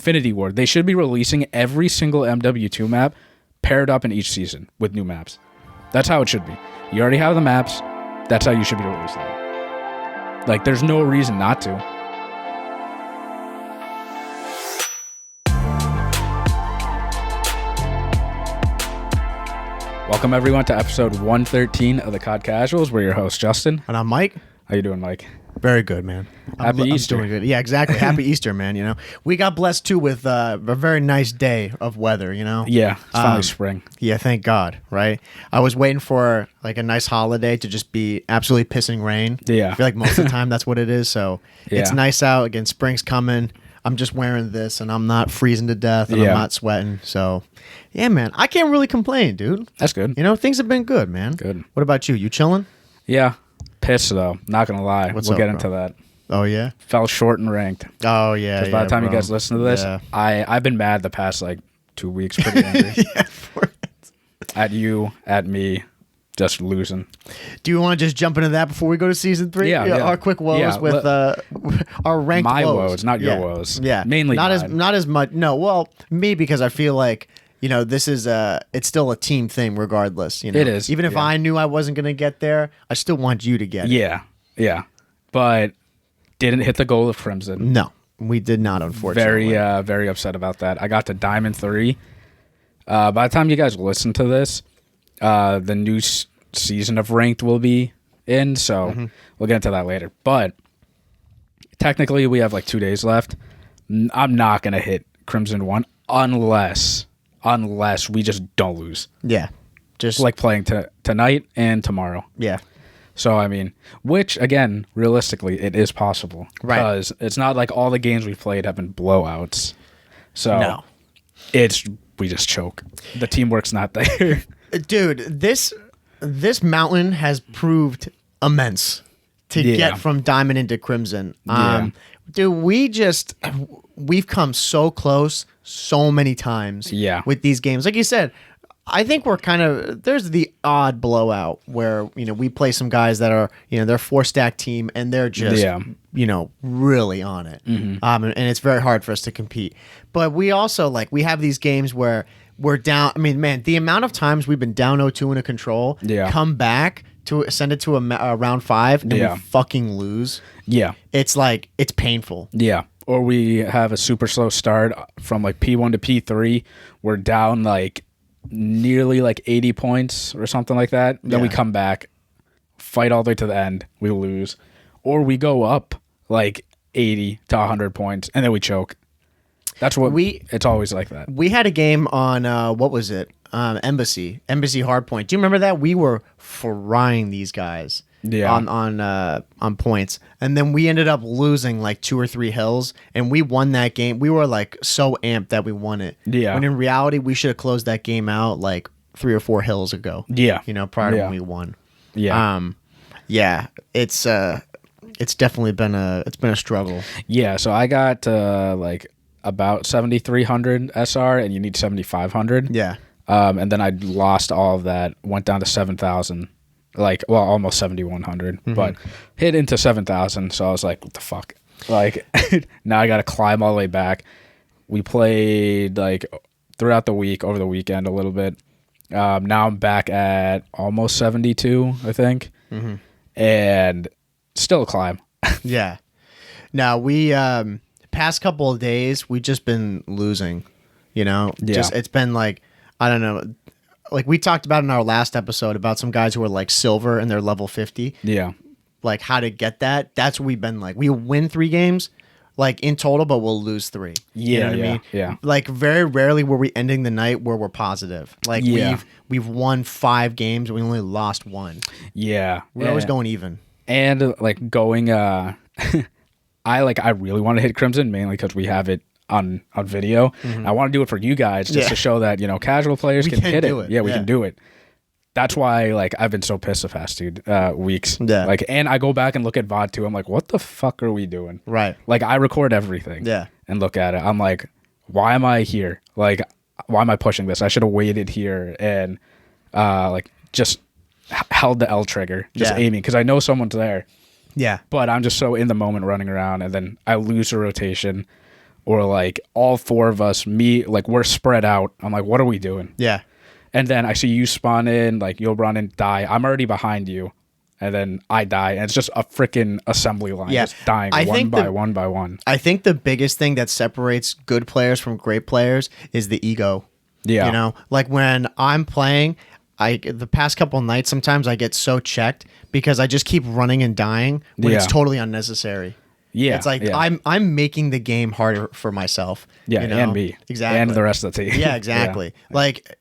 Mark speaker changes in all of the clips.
Speaker 1: Infinity Ward. They should be releasing every single MW2 map paired up in each season with new maps. That's how it should be. You already have the maps. That's how you should be releasing them. Like, there's no reason not to. Welcome, everyone, to episode 113 of the COD Casuals. We're your host, Justin.
Speaker 2: And I'm Mike.
Speaker 1: How you doing, Mike?
Speaker 2: Very good, man.
Speaker 1: Happy Easter.
Speaker 2: I'm doing good. Yeah, exactly. Happy Easter, man. You know, we got blessed, too, with a very nice day of weather, you know?
Speaker 1: Yeah, it's finally spring.
Speaker 2: Yeah, thank God, right? I was waiting for, like, a nice holiday to just be absolutely pissing rain.
Speaker 1: Yeah.
Speaker 2: I feel like most of the time that's what it is, so it's nice out. Again, spring's coming. I'm just wearing this, and I'm not freezing to death, and I'm not sweating, so... Yeah, man. I can't really complain, dude.
Speaker 1: That's good.
Speaker 2: You know, things have been good, man.
Speaker 1: Good.
Speaker 2: What about you? You chilling?
Speaker 1: Yeah. Pissed, though. Not going to lie.
Speaker 2: What's
Speaker 1: we'll
Speaker 2: up,
Speaker 1: get
Speaker 2: bro?
Speaker 1: into that.
Speaker 2: Oh, yeah?
Speaker 1: Fell short and ranked.
Speaker 2: Oh, yeah.
Speaker 1: Because by the time you guys listen to this,
Speaker 2: Yeah.
Speaker 1: I've been mad the past, 2 weeks. Pretty angry. At you, at me, just losing.
Speaker 2: Do you want to just jump into that before we go to season 3?
Speaker 1: Yeah.
Speaker 2: Our quick woes with our ranked
Speaker 1: my
Speaker 2: woes.
Speaker 1: not your woes.
Speaker 2: Yeah.
Speaker 1: Mainly
Speaker 2: not
Speaker 1: mine.
Speaker 2: as much. No, well, me, because I feel like, you know, this is it's still a team thing regardless. You know?
Speaker 1: It is.
Speaker 2: Even if I knew I wasn't going to get there, I still want you to get it.
Speaker 1: Yeah. But didn't hit the goal of Crimson.
Speaker 2: No, we did not, unfortunately.
Speaker 1: Very upset about that. I got to Diamond 3. By the time you guys listen to this, the new season of Ranked will be in, so we'll get into that later. But technically, we have 2 days left. I'm not going to hit Crimson 1 unless we just don't lose.
Speaker 2: Yeah. Just
Speaker 1: playing tonight and tomorrow.
Speaker 2: Yeah.
Speaker 1: So, I mean, which, again, realistically, it is possible.
Speaker 2: Right.
Speaker 1: Because it's not like all the games we've played have been blowouts. So,
Speaker 2: No.
Speaker 1: we just choke. The teamwork's not there.
Speaker 2: Dude, this mountain has proved immense to get from Diamond into Crimson. Dude, we've come so close so many times with these games. Like you said, I think we're there's the odd blowout where, you know, we play some guys that are, you know, they're 4-stack team and they're just, you know, really on it. And it's very hard for us to compete. But we also, we have these games where we're down. I mean, man, the amount of times we've been down 0-2 in a control, come back to send it to a round 5, and we fucking lose. Yeah. It's it's painful.
Speaker 1: Yeah. Or we have a super slow start from P1 to P3. We're down nearly 80 points or something like that. Then we come back, fight all the way to the end, we lose. Or we go up 80 to 100 points, and then we choke. That's what it's always like that.
Speaker 2: We had a game on what was it? Embassy Hardpoint. Do you remember that? We were frying these guys on points, and then we ended up losing 2 or 3 hills, and we won that game. We were so amped that we won it. Yeah. When in reality, we should have closed that game out 3 or 4 hills ago. Yeah. You know, prior to when we won. Yeah. Yeah. It's definitely been a struggle.
Speaker 1: Yeah. So I got about 7,300 SR, and you need 7,500.
Speaker 2: Yeah.
Speaker 1: And then I lost all of that, went down to 7,000, almost 7,100, but hit into 7,000. So I was like, what the fuck? Now I got to climb all the way back. We played throughout the week, over the weekend a little bit. Now I'm back at almost 72, I think. And still a climb.
Speaker 2: Yeah. Now we, past couple of days, we've just been losing, you know? Yeah. It's been I don't know. We talked about in our last episode about some guys who are silver and they're level 50. Yeah. How to get that. That's what we've been we win 3 games, in total, but we'll lose 3.
Speaker 1: Yeah.
Speaker 2: You know what I mean? Yeah. Very rarely were we ending the night where we're positive. We've won 5 games and we only lost 1. Yeah. We're always going even.
Speaker 1: And going I really want to hit Crimson mainly because we have it on video. I want to do it for you guys just to show that, you know, casual players can hit it. Yeah, we can do it. That's why I've been so pissed the past 2 weeks. Yeah. And I go back and look at VOD too. I'm like, what the fuck are we doing? Right. I record everything. Yeah. And look at it. I'm like, why am I here? Why am I pushing this? I should have waited here and just held the L trigger, just aiming because I know someone's there. Yeah. But I'm just so in the moment running around, and then I lose a rotation or like all four of us, like we're spread out. I'm like, what are we doing?
Speaker 2: Yeah.
Speaker 1: And then I see you spawn in, like you'll run in, die. I'm already behind you. And then I die. And it's just a freaking assembly line. Just dying one by one.
Speaker 2: I think the biggest thing that separates good players from great players is the ego.
Speaker 1: Yeah.
Speaker 2: You know, like when I'm playing, the past couple nights, sometimes I get so checked because I just keep running and dying when it's totally unnecessary. Yeah. It's like I'm making the game harder for myself.
Speaker 1: Yeah, and me.
Speaker 2: Exactly.
Speaker 1: And the rest of the team.
Speaker 2: Yeah, exactly. Like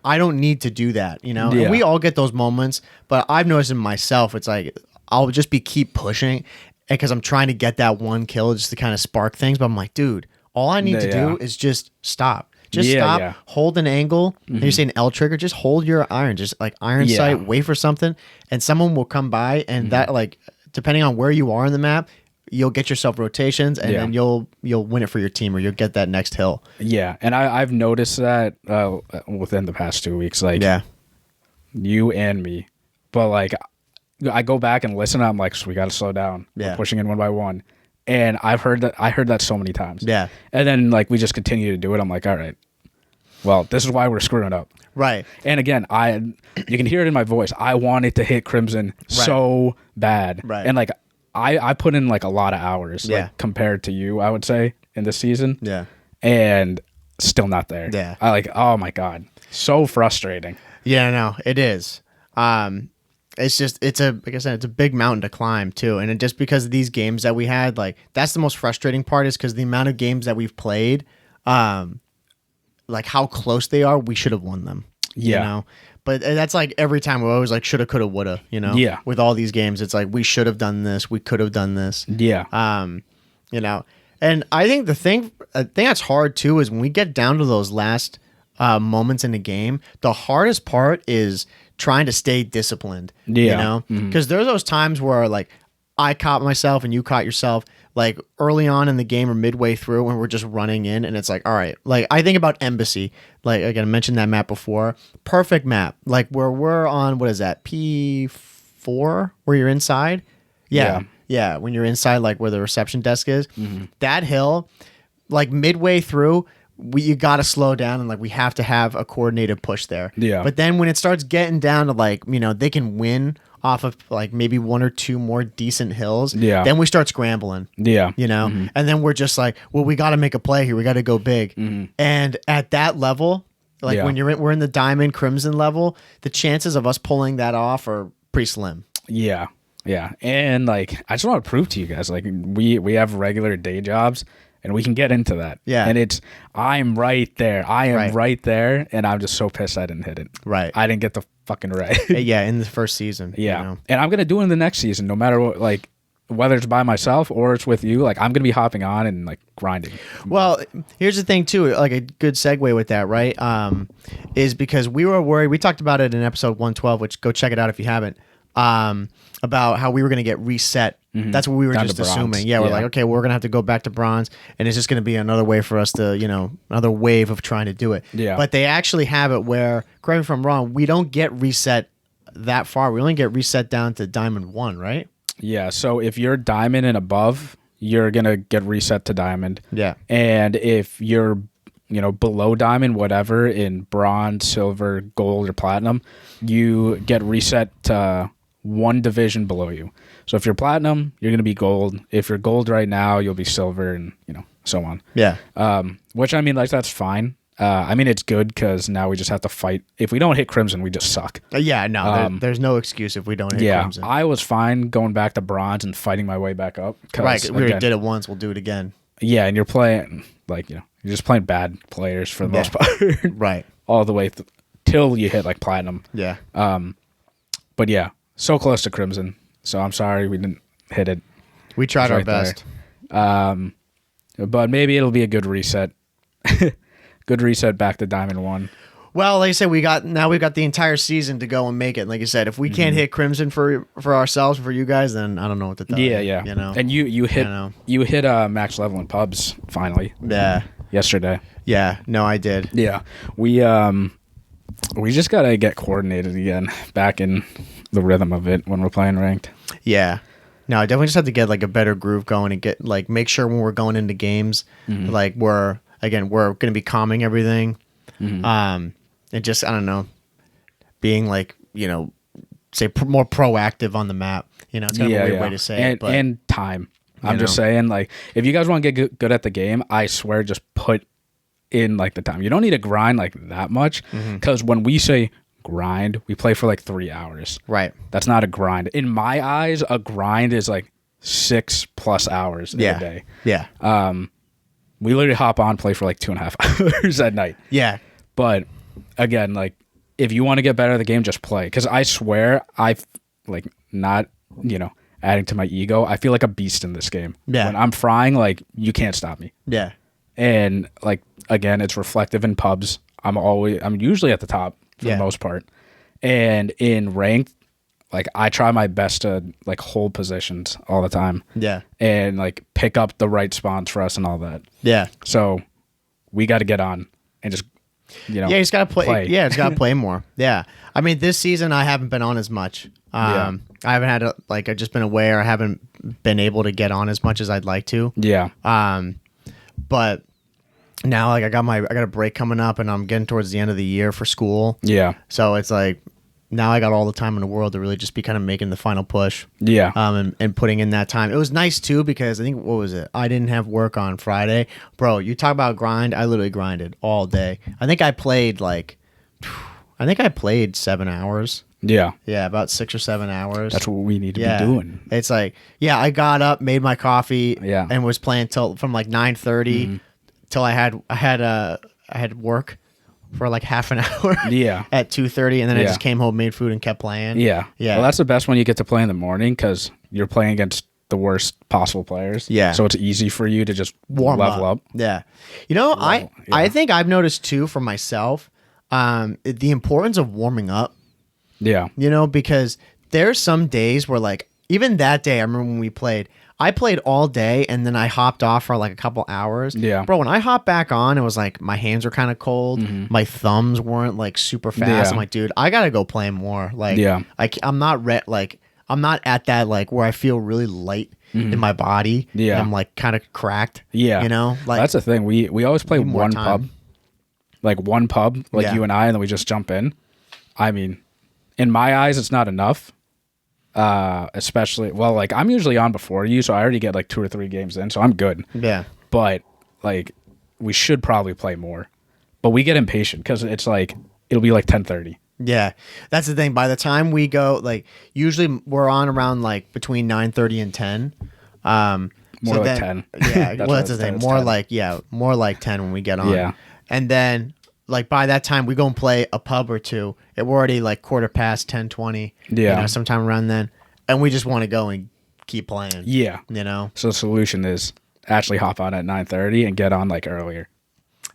Speaker 2: I don't need to do that, you know? And we all get those moments, but I've noticed in myself, it's like I'll just keep pushing because I'm trying to get that one kill just to kind of spark things. But I'm like, dude, all I need to do is just stop. Just stop, hold an angle. And you say an L trigger, just hold your iron, just like iron sight, wait for something, and someone will come by, and that, like, depending on where you are in the map, you'll get yourself rotations, and then you'll win it for your team, or you'll get that next hill.
Speaker 1: Yeah, and I've noticed that within the past 2 weeks, like you and me, but like I go back and listen, and I'm like, so we got to slow down. We're pushing in one by one. And I heard that so many times. Yeah. And then like we just continue to do it. I'm like, all right, well, this is why we're screwing up.
Speaker 2: Right.
Speaker 1: And again, you can hear it in my voice. I wanted to hit Crimson so bad. Right. And like I put in like a lot of hours like, compared to you, I would say, in this season. Yeah. And still not there. Yeah. Oh my God. So frustrating.
Speaker 2: Yeah, no, it is. It's just, like I said, it's a big mountain to climb too. And just because of these games that we had, like, that's the most frustrating part, is because the amount of games that we've played, like how close they are, we should have won them. Yeah. You know? But that's like every time we're always like, shoulda, coulda, woulda, you know? Yeah. With all these games, it's like, we should have done this. We could have done this. Yeah. You know, and I think the thing that's hard too is when we get down to those last moments in the game, the hardest part is trying to stay disciplined, you know, because there's those times where like I caught myself and you caught yourself, like early on in the game or midway through when we're just running in, and it's like, all right, like I think about Embassy, like again, I mentioned that map before, perfect map, like where we're on, what is that, P4, where you're inside? Yeah, when you're inside, like where the reception desk is, that hill, like midway through, you got to slow down, and like we have to have a coordinated push there. Yeah. But then when it starts getting down to like, you know, they can win off of like maybe one or two more decent hills. Yeah. Then we start scrambling. Yeah. You know, and then we're just like, well, we got to make a play here. We got to go big. And at that level, like when we're in the diamond crimson level, the chances of us pulling that off are pretty slim.
Speaker 1: Yeah. Yeah. And like, I just want to prove to you guys, like we have regular day jobs. And we can get into that. Yeah. And I'm right there. I am right there. And I'm just so pissed I didn't hit it. Right. I didn't get the fucking right.
Speaker 2: Yeah, in the first season.
Speaker 1: Yeah.
Speaker 2: You know?
Speaker 1: And I'm going to do it in the next season, no matter what, like, whether it's by myself or it's with you. Like, I'm going to be hopping on and, like, grinding.
Speaker 2: Well, here's the thing, too. Like, a good segue with that, right? Is because we were worried. We talked about it in episode 112, which go check it out if you haven't. About how we were going to get reset. That's what we were just assuming. Yeah, we're like, okay, we're going to have to go back to bronze, and it's just going to be another way for us to, you know, another wave of trying to do it. Yeah. But they actually have it where, correct me if I'm wrong, we don't get reset that far. We only get reset down to Diamond 1, right?
Speaker 1: Yeah, so if you're Diamond and above, you're going to get reset to Diamond. Yeah. And if you're, you know, below Diamond, whatever, in Bronze, Silver, Gold, or Platinum, you get reset to one division below you. So if you're Platinum, you're going to be Gold. If you're Gold right now, you'll be Silver, and, you know, so on. Yeah. Which, I mean, like, that's fine. I mean, it's good because now we just have to fight. If we don't hit Crimson, we just suck.
Speaker 2: Yeah, no, there's no excuse if we don't hit Crimson.
Speaker 1: I was fine going back to Bronze and fighting my way back up.
Speaker 2: Right, we already did it once. We'll do it again.
Speaker 1: Yeah, and you're playing, like, you know, you're just playing bad players for the most part.
Speaker 2: Right.
Speaker 1: All the way till you hit, like, Platinum. Yeah. But, yeah. So close to Crimson, so I'm sorry we didn't hit it.
Speaker 2: We tried our best.
Speaker 1: But maybe it'll be a good reset. Good reset back to Diamond 1.
Speaker 2: Well, like I said, we've got the entire season to go and make it. And like I said, if we can't hit Crimson for ourselves, for you guys, then I don't know what to tell you.
Speaker 1: Yeah.
Speaker 2: You know?
Speaker 1: And you hit max level in pubs finally.
Speaker 2: Yeah.
Speaker 1: Yesterday.
Speaker 2: Yeah. No, I did.
Speaker 1: Yeah. We just gotta get coordinated again, back in the rhythm of it when we're playing ranked.
Speaker 2: Yeah. No, I definitely just have to get like a better groove going and get like make sure when we're going into games, like we're going to be calming everything, and just I don't know, being like say more proactive on the map. It's kind of a weird way to say it, but
Speaker 1: and time. I'm just saying, like, if you guys want to get good at the game, I swear, just put in like the time. You don't need to grind like that much, because when we say grind, we play for like 3 hours.
Speaker 2: Right.
Speaker 1: That's not a grind. In my eyes, a grind is like 6+ hours in a day.
Speaker 2: Yeah.
Speaker 1: We literally hop on, play for like 2.5 hours at night.
Speaker 2: Yeah.
Speaker 1: But again, like, if you want to get better at the game, just play. Because I swear, like, not, adding to my ego, I feel like a beast in this game.
Speaker 2: Yeah.
Speaker 1: When I'm frying, like, you can't stop me.
Speaker 2: Yeah.
Speaker 1: And like, again, it's reflective in pubs. I'm usually at the top for the most part. And in ranked, like, I try my best to like hold positions all the time.
Speaker 2: Yeah.
Speaker 1: And like pick up the right spawns for us and all that.
Speaker 2: Yeah.
Speaker 1: So we got to get on and just,
Speaker 2: yeah, he's got to play. Yeah, he's got to play more. Yeah. I mean, this season I haven't been on as much. I haven't had I've just been aware. I haven't been able to get on as much as I'd like to.
Speaker 1: Yeah.
Speaker 2: But now like I got a break coming up, and I'm getting towards the end of the year for school.
Speaker 1: Yeah.
Speaker 2: So it's like now I got all the time in the world to really just be kind of making the final push.
Speaker 1: Yeah.
Speaker 2: And putting in that time. It was nice too, because I think, what was it? I didn't have work on Friday. Bro, you talk about grind. I literally grinded all day. I think I played 7 hours.
Speaker 1: Yeah.
Speaker 2: Yeah, about 6 or 7 hours.
Speaker 1: That's what we need to be doing.
Speaker 2: It's like, I got up, made my coffee, and was playing from like 9:30 till I had work for like half an hour.
Speaker 1: Yeah.
Speaker 2: At 2:30, and then I just came home, made food, and kept playing.
Speaker 1: Yeah.
Speaker 2: Yeah.
Speaker 1: Well, that's the best when you get to play in the morning, because you're playing against the worst possible players.
Speaker 2: Yeah.
Speaker 1: So it's easy for you to just level up.
Speaker 2: Yeah. I think I've noticed too for myself, the importance of warming up.
Speaker 1: Yeah.
Speaker 2: Because there's some days where, like, even that day, I remember when we played, I played all day, and then I hopped off for like a couple hours.
Speaker 1: Yeah.
Speaker 2: Bro, when I hopped back on, it was like my hands were kind of cold. My thumbs weren't like super fast.
Speaker 1: Yeah.
Speaker 2: I'm like, dude, I got to go play more. Like, I'm not I'm not at that, like, where I feel really light in my body.
Speaker 1: Yeah.
Speaker 2: And I'm like kind of cracked.
Speaker 1: Yeah.
Speaker 2: Like,
Speaker 1: that's the thing. We always play one
Speaker 2: time.
Speaker 1: pub. Like one pub, like you and I, and then we just jump in. I mean, in my eyes, it's not enough. Especially, well, like, I'm usually on before you, so I already get like 2 or 3 games in, so I'm good.
Speaker 2: Yeah.
Speaker 1: But like, we should probably play more. But we get impatient because it's like, it'll be like 10:30.
Speaker 2: Yeah, that's the thing. By the time we go, like, usually we're on around like between 9:30 and 10.
Speaker 1: More like 10.
Speaker 2: Yeah, well, that's the thing. More 10. Like 10 when we get on.
Speaker 1: Yeah.
Speaker 2: And then, like, by that time, we go and play a pub or two. We're already like 10:15, 10:20.
Speaker 1: Yeah.
Speaker 2: Sometime around then. And we just want to go and keep playing.
Speaker 1: Yeah. So the solution is actually hop on at 9:30 and get on like earlier.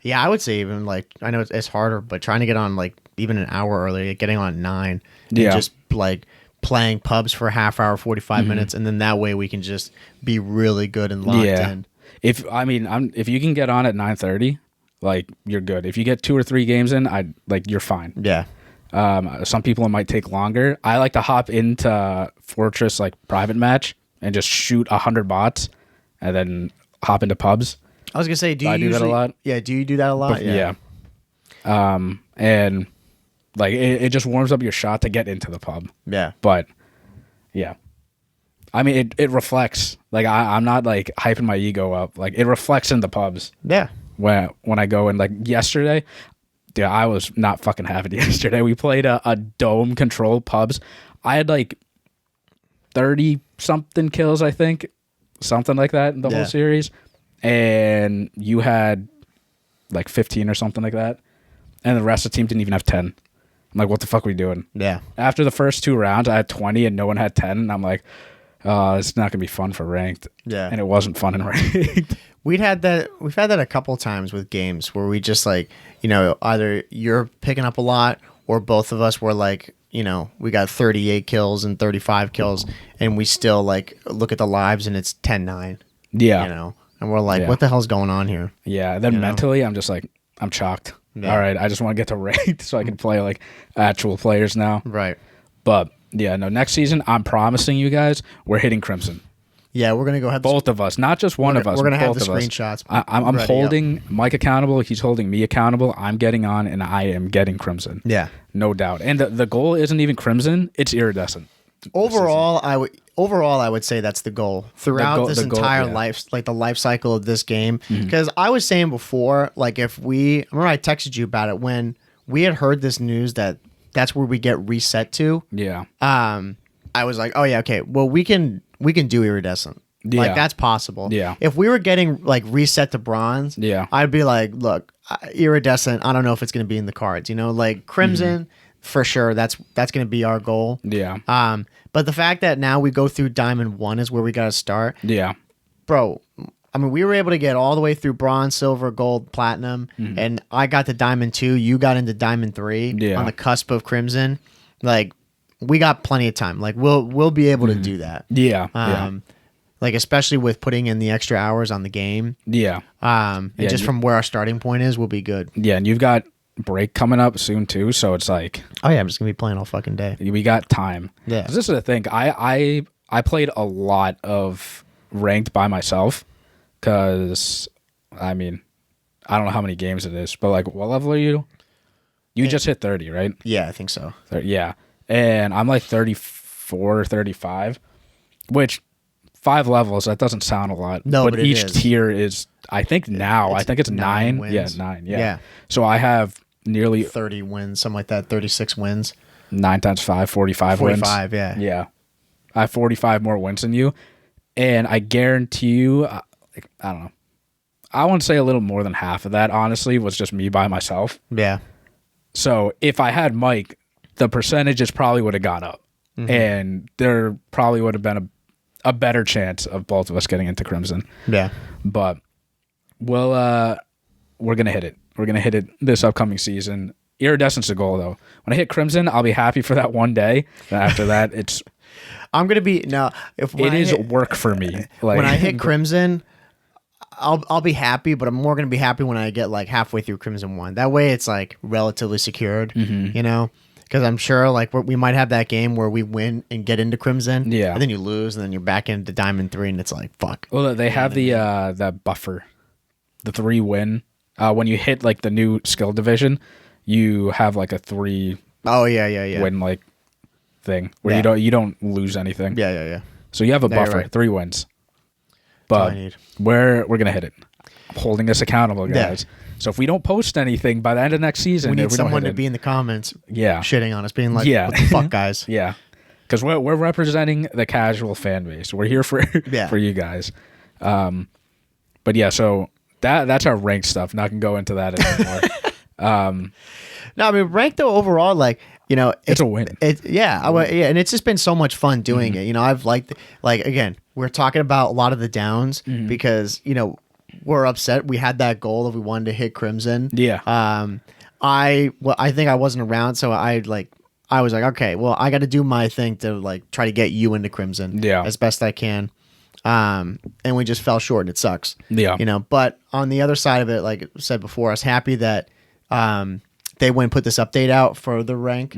Speaker 2: Yeah, I would say even like, I know it's harder, but trying to get on like even an hour earlier, getting on at 9. And just like playing pubs for a half hour, 45 minutes. And then that way we can just be really good and locked in.
Speaker 1: If you can get on at 9:30, like, you're good. If you get 2 or 3 games in, you're fine.
Speaker 2: Yeah.
Speaker 1: Some people, it might take longer. I like to hop into Fortress, like, private match and just shoot 100 bots and then hop into pubs.
Speaker 2: I was gonna say, do you
Speaker 1: do that a lot?
Speaker 2: Yeah, do you do that a lot?
Speaker 1: Yeah. And like, it just warms up your shot to get into the pub.
Speaker 2: Yeah.
Speaker 1: But yeah, I mean, it reflects. Like, I'm not like hyping my ego up. Like, it reflects in the pubs.
Speaker 2: Yeah.
Speaker 1: When I go in, like, yesterday, dude, I was not fucking having it yesterday. We played a dome control pubs. I had like 30 something kills, I think, something like that in the whole series, and you had like 15 or something like that, and the rest of the team didn't even have 10. I'm like, what the fuck are we doing?
Speaker 2: Yeah.
Speaker 1: After the first 2 rounds, I had 20 and no one had 10, and I'm like, it's not gonna be fun for ranked.
Speaker 2: Yeah.
Speaker 1: And it wasn't fun in ranked.
Speaker 2: We've had that a couple times with games where we just, like, either you're picking up a lot or both of us were like, we got 38 kills and 35 kills, and we still, like, look at the lives and it's 10-9.
Speaker 1: Yeah.
Speaker 2: And we're like, what the hell's going on here?
Speaker 1: Yeah. And then mentally, I'm just like, I'm chalked. Yeah. All right, I just want to get to ranked so I can play like actual players now.
Speaker 2: Right.
Speaker 1: But Yeah, no, next season, I'm promising you guys, we're hitting Crimson.
Speaker 2: Yeah, we're gonna go ahead.
Speaker 1: Both of us, not just one of us.
Speaker 2: We're gonna have the
Speaker 1: both of us.
Speaker 2: screenshots.
Speaker 1: I'm holding Mike accountable. He's holding me accountable. I'm getting on, and I am getting Crimson.
Speaker 2: Yeah,
Speaker 1: no doubt. And the goal isn't even Crimson; it's Iridescent.
Speaker 2: Overall, I would say that's the goal throughout this entire life, like the life cycle of this game. Because I was saying before, like I remember I texted you about it when we had heard this news that's where we get reset to.
Speaker 1: Yeah.
Speaker 2: I was like, oh yeah, okay. Well, we can do Iridescent.
Speaker 1: Yeah.
Speaker 2: Like that's possible.
Speaker 1: Yeah.
Speaker 2: If we were getting like reset to bronze,
Speaker 1: yeah,
Speaker 2: I'd be like, look, Iridescent. I don't know if it's going to be in the cards. Like Crimson, for sure. That's going to be our goal.
Speaker 1: Yeah.
Speaker 2: But the fact that now we go through Diamond 1 is where we got to start.
Speaker 1: Yeah.
Speaker 2: Bro, I mean, we were able to get all the way through Bronze, Silver, Gold, Platinum, and I got to Diamond 2. You got into Diamond 3 on the cusp of Crimson. Like, we got plenty of time. Like, we'll be able to do that.
Speaker 1: Yeah.
Speaker 2: Like, especially with putting in the extra hours on the game.
Speaker 1: Yeah.
Speaker 2: And just from where our starting point is, we'll be good.
Speaker 1: Yeah, and you've got break coming up soon too, so it's like,
Speaker 2: oh yeah, I'm just gonna be playing all fucking day.
Speaker 1: We got time.
Speaker 2: Yeah,
Speaker 1: this is the thing. I played a lot of ranked by myself because I mean I don't know how many games it is, but like, what level are you? You just hit 30, right?
Speaker 2: Yeah, I think so.
Speaker 1: Yeah, and I'm like 34 or 35, which 5 levels, that doesn't sound a lot.
Speaker 2: No, but
Speaker 1: each tier is, I think it's 9.
Speaker 2: Wins.
Speaker 1: Yeah, 9. Yeah. So I have nearly
Speaker 2: 30 wins, something like that, 36 wins.
Speaker 1: 9 times 5, 45 wins.
Speaker 2: 45, yeah.
Speaker 1: Yeah. I have 45 more wins than you. And I guarantee you, I don't know. I want to say a little more than half of that, honestly, was just me by myself.
Speaker 2: Yeah.
Speaker 1: So if I had Mike, the percentages probably would have gone up. And there probably would have been a better chance of both of us getting into Crimson.
Speaker 2: Yeah.
Speaker 1: But we're going to hit it. We're going to hit it this upcoming season. Iridescent's the goal, though. When I hit Crimson, I'll be happy for that one day. And after that, it's...
Speaker 2: I'm going to be... No,
Speaker 1: it is work for me. Like,
Speaker 2: when I hit Crimson, I'll be happy, but I'm more going to be happy when I get like halfway through Crimson 1. That way it's like relatively secured, you know? Because I'm sure like we might have that game where we win and get into Crimson, and then you lose, and then you're back into Diamond 3, and it's like, fuck.
Speaker 1: Well, they have that buffer, the 3 win. When you hit like the new skill division, you have like a 3 win like thing where you don't lose anything.
Speaker 2: Yeah.
Speaker 1: So you have a buffer, right. 3 wins. But we're gonna hit it. I'm holding us accountable, guys. Yeah. So if we don't post anything by the end of next season,
Speaker 2: we need someone to be in the comments, shitting on us, being like, "What the fuck, guys?"
Speaker 1: Yeah, because we're representing the casual fan base. We're here for for you guys. But yeah, so that's our ranked stuff. Not gonna go into that anymore.
Speaker 2: No, I mean ranked though overall, like
Speaker 1: it's a win.
Speaker 2: And it's just been so much fun doing it. I've liked again, we're talking about a lot of the downs because we're upset. We had that goal that we wanted to hit Crimson.
Speaker 1: Yeah.
Speaker 2: I think I wasn't around, so I was like, okay, well, I got to do my thing to like try to get you into Crimson as best I can. And we just fell short, and it sucks.
Speaker 1: Yeah.
Speaker 2: But on the other side of it, like I said before, I was happy that they went and put this update out for the rank.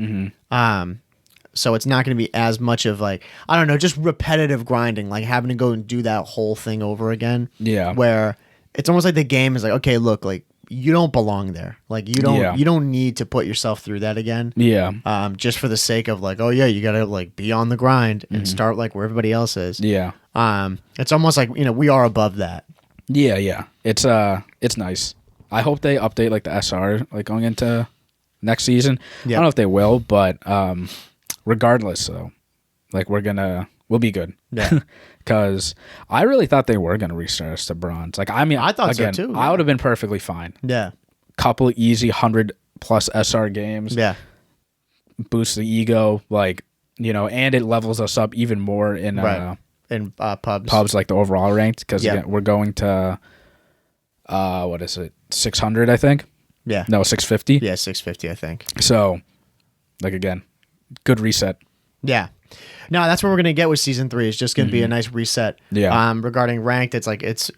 Speaker 2: So it's not going to be as much of like, I don't know, just repetitive grinding, like having to go and do that whole thing over again.
Speaker 1: Yeah.
Speaker 2: Where it's almost like the game is like, okay, look, like you don't belong there. Like you don't need to put yourself through that again.
Speaker 1: Yeah.
Speaker 2: Just for the sake of like, oh yeah, you got to like be on the grind and start like where everybody else is.
Speaker 1: Yeah.
Speaker 2: It's almost like, we are above that.
Speaker 1: Yeah. Yeah. It's nice. I hope they update like the SR like going into next season. I don't know if they will, but regardless, though, like we'll be good.
Speaker 2: Yeah.
Speaker 1: Because I really thought they were gonna restart us to bronze. Like, I mean,
Speaker 2: I thought
Speaker 1: again,
Speaker 2: so too.
Speaker 1: I would have been perfectly fine.
Speaker 2: Yeah.
Speaker 1: Couple easy 100+ SR games.
Speaker 2: Yeah.
Speaker 1: Boost the ego, like and it levels us up even more in
Speaker 2: pubs.
Speaker 1: Pubs, like the overall ranked, because we're going to what is it, 600, I think.
Speaker 2: Yeah.
Speaker 1: No, 650.
Speaker 2: Yeah, 650, I think.
Speaker 1: So, like again, good reset.
Speaker 2: Yeah. No, that's what we're gonna get with season 3. It's just gonna be a nice reset.
Speaker 1: Yeah.
Speaker 2: Regarding ranked, it's like it's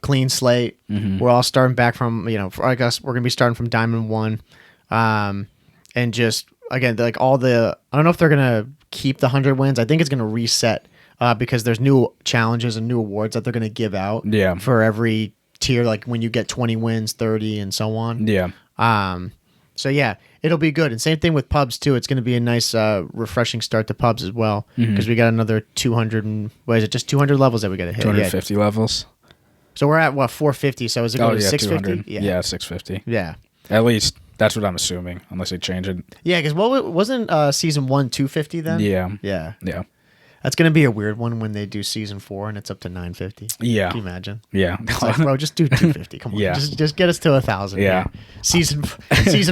Speaker 2: clean slate. We're all starting back from I guess we're gonna be starting from Diamond 1, and just again like all the I don't know if they're gonna keep the 100 wins. I think it's going to reset because there's new challenges and new awards that they're going to give out for every tier, like when you get 20 wins, 30, and so on.
Speaker 1: Yeah.
Speaker 2: So yeah, it'll be good. And same thing with pubs too. It's going to be a nice, refreshing start to pubs as well because we got another 200 and what is it? Just 200 levels that we got to hit.
Speaker 1: 250 levels.
Speaker 2: So we're at what 450. So is it going to 650?
Speaker 1: Yeah, 650.
Speaker 2: Yeah.
Speaker 1: At least that's what I'm assuming, unless they change it.
Speaker 2: Yeah, because wasn't season 1 250 then?
Speaker 1: Yeah.
Speaker 2: That's going to be a weird one when they do season 4 and it's up to 950.
Speaker 1: Yeah.
Speaker 2: Can you imagine?
Speaker 1: Yeah.
Speaker 2: It's like, bro, just do 250. Come on.
Speaker 1: Yeah.
Speaker 2: Just get us to 1,000.
Speaker 1: Yeah.
Speaker 2: Season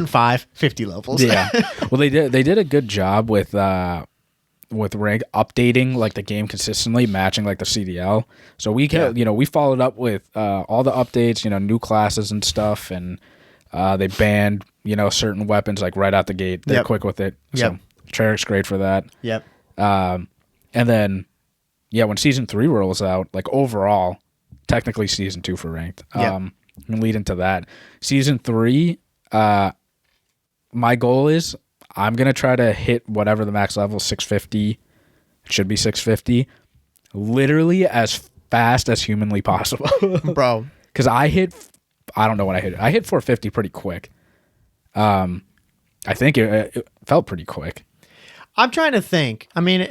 Speaker 2: 5, 50 levels.
Speaker 1: Yeah. Well, they did a good job with rank updating like the game consistently, matching like the CDL. So we we followed up with all the updates, new classes and stuff, and they banned certain weapons like right out the gate. They're quick with it. So Treyarch's great for that.
Speaker 2: Yep.
Speaker 1: And then, when Season 3 rolls out, like overall, technically Season 2 for Ranked, and lead into that. Season 3, my goal is I'm going to try to hit whatever the max level, 650, it should be 650, literally as fast as humanly possible.
Speaker 2: Bro.
Speaker 1: Because I don't know when I hit it. I hit 450 pretty quick. I think it felt pretty quick.
Speaker 2: I'm trying to think. I mean,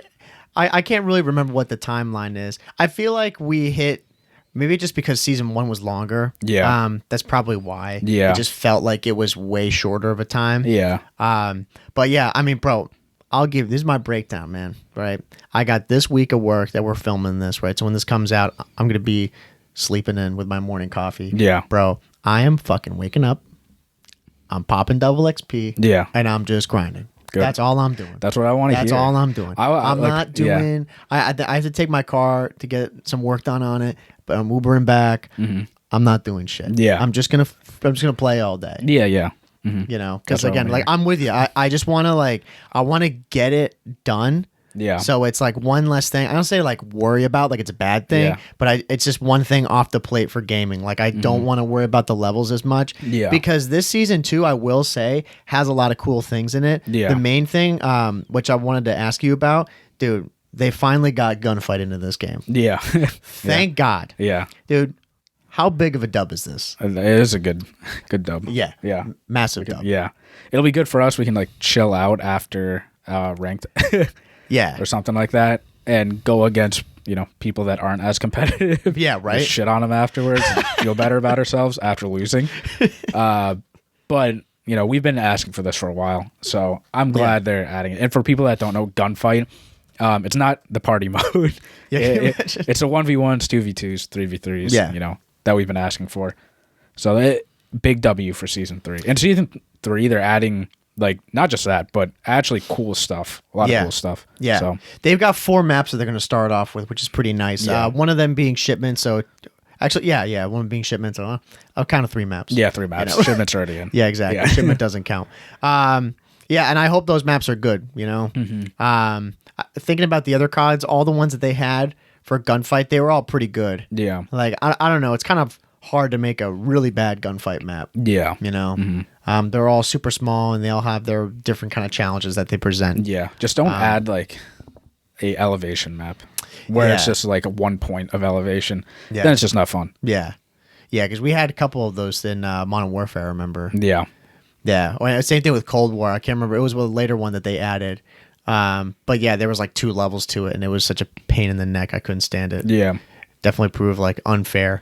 Speaker 2: I can't really remember what the timeline is. I feel like we hit, maybe just because season 1 was longer.
Speaker 1: Yeah.
Speaker 2: That's probably why.
Speaker 1: Yeah.
Speaker 2: It just felt like it was way shorter of a time.
Speaker 1: Yeah.
Speaker 2: But yeah, I mean, bro, this is my breakdown, man. Right. I got this week of work that we're filming this, right? So when this comes out, I'm going to be sleeping in with my morning coffee.
Speaker 1: Yeah.
Speaker 2: Bro, I am fucking waking up. I'm popping double XP.
Speaker 1: Yeah.
Speaker 2: And I'm just grinding. Good. That's all I'm doing.
Speaker 1: That's what I want to hear.
Speaker 2: That's all I'm doing. I'm
Speaker 1: like,
Speaker 2: not doing. Yeah. I have to take my car to get some work done on it, but I'm Ubering back. Mm-hmm. I'm not doing shit.
Speaker 1: Yeah.
Speaker 2: I'm just gonna play all day.
Speaker 1: Yeah. Mm-hmm.
Speaker 2: Because again, like I'm with you. I just want to I want to get it done.
Speaker 1: Yeah.
Speaker 2: So it's like one less thing. I don't say like worry about like it's a bad thing, but it's just one thing off the plate for gaming. Like I don't want to worry about the levels as much.
Speaker 1: Yeah.
Speaker 2: Because this season 2, I will say, has a lot of cool things in it.
Speaker 1: Yeah.
Speaker 2: The main thing, which I wanted to ask you about, dude, they finally got Gunfight into this game.
Speaker 1: Yeah.
Speaker 2: Thank God.
Speaker 1: Yeah.
Speaker 2: Dude, how big of a dub is this?
Speaker 1: It is a good dub.
Speaker 2: Yeah.
Speaker 1: Yeah.
Speaker 2: Massive dub.
Speaker 1: Yeah. It'll be good for us. We can like chill out after Ranked.
Speaker 2: Yeah.
Speaker 1: Or something like that, and go against, people that aren't as competitive.
Speaker 2: Yeah, right.
Speaker 1: Just shit on them afterwards and feel better about ourselves after losing. But, we've been asking for this for a while, so I'm glad they're adding it. And for people that don't know, Gunfight, it's not the party mode. It's a 1v1s, 2v2s, 3v3s, that we've been asking for. So big W for Season 3. And Season 3, they're adding... like not just that, but actually cool stuff. A lot of cool stuff.
Speaker 2: Yeah.
Speaker 1: So
Speaker 2: they've got 4 maps that they're going to start off with, which is pretty nice.
Speaker 1: Yeah.
Speaker 2: One of them being shipments. So actually, one being shipments. I'll count of 3 maps.
Speaker 1: Yeah, 3 maps. Shipment's already in.
Speaker 2: Yeah, exactly.
Speaker 1: Yeah.
Speaker 2: Shipment doesn't count. And I hope those maps are good.
Speaker 1: Mm-hmm.
Speaker 2: Thinking about the other CODs, all the ones that they had for Gunfight, they were all pretty good.
Speaker 1: Yeah.
Speaker 2: Like I don't know. It's kind of hard to make a really bad Gunfight map.
Speaker 1: Yeah.
Speaker 2: Mm-hmm. They're all super small and they all have their different kind of challenges that they present.
Speaker 1: Yeah. Just don't add like a elevation map where it's just like 1 point of elevation.
Speaker 2: Yeah.
Speaker 1: Then it's just not fun.
Speaker 2: Yeah. Yeah, because we had a couple of those in Modern Warfare, I remember.
Speaker 1: Yeah.
Speaker 2: Yeah. Well, same thing with Cold War. I can't remember. It was a later one that they added. But yeah, there was like 2 levels to it and it was such a pain in the neck. I couldn't stand it.
Speaker 1: Yeah.
Speaker 2: Definitely proved like unfair.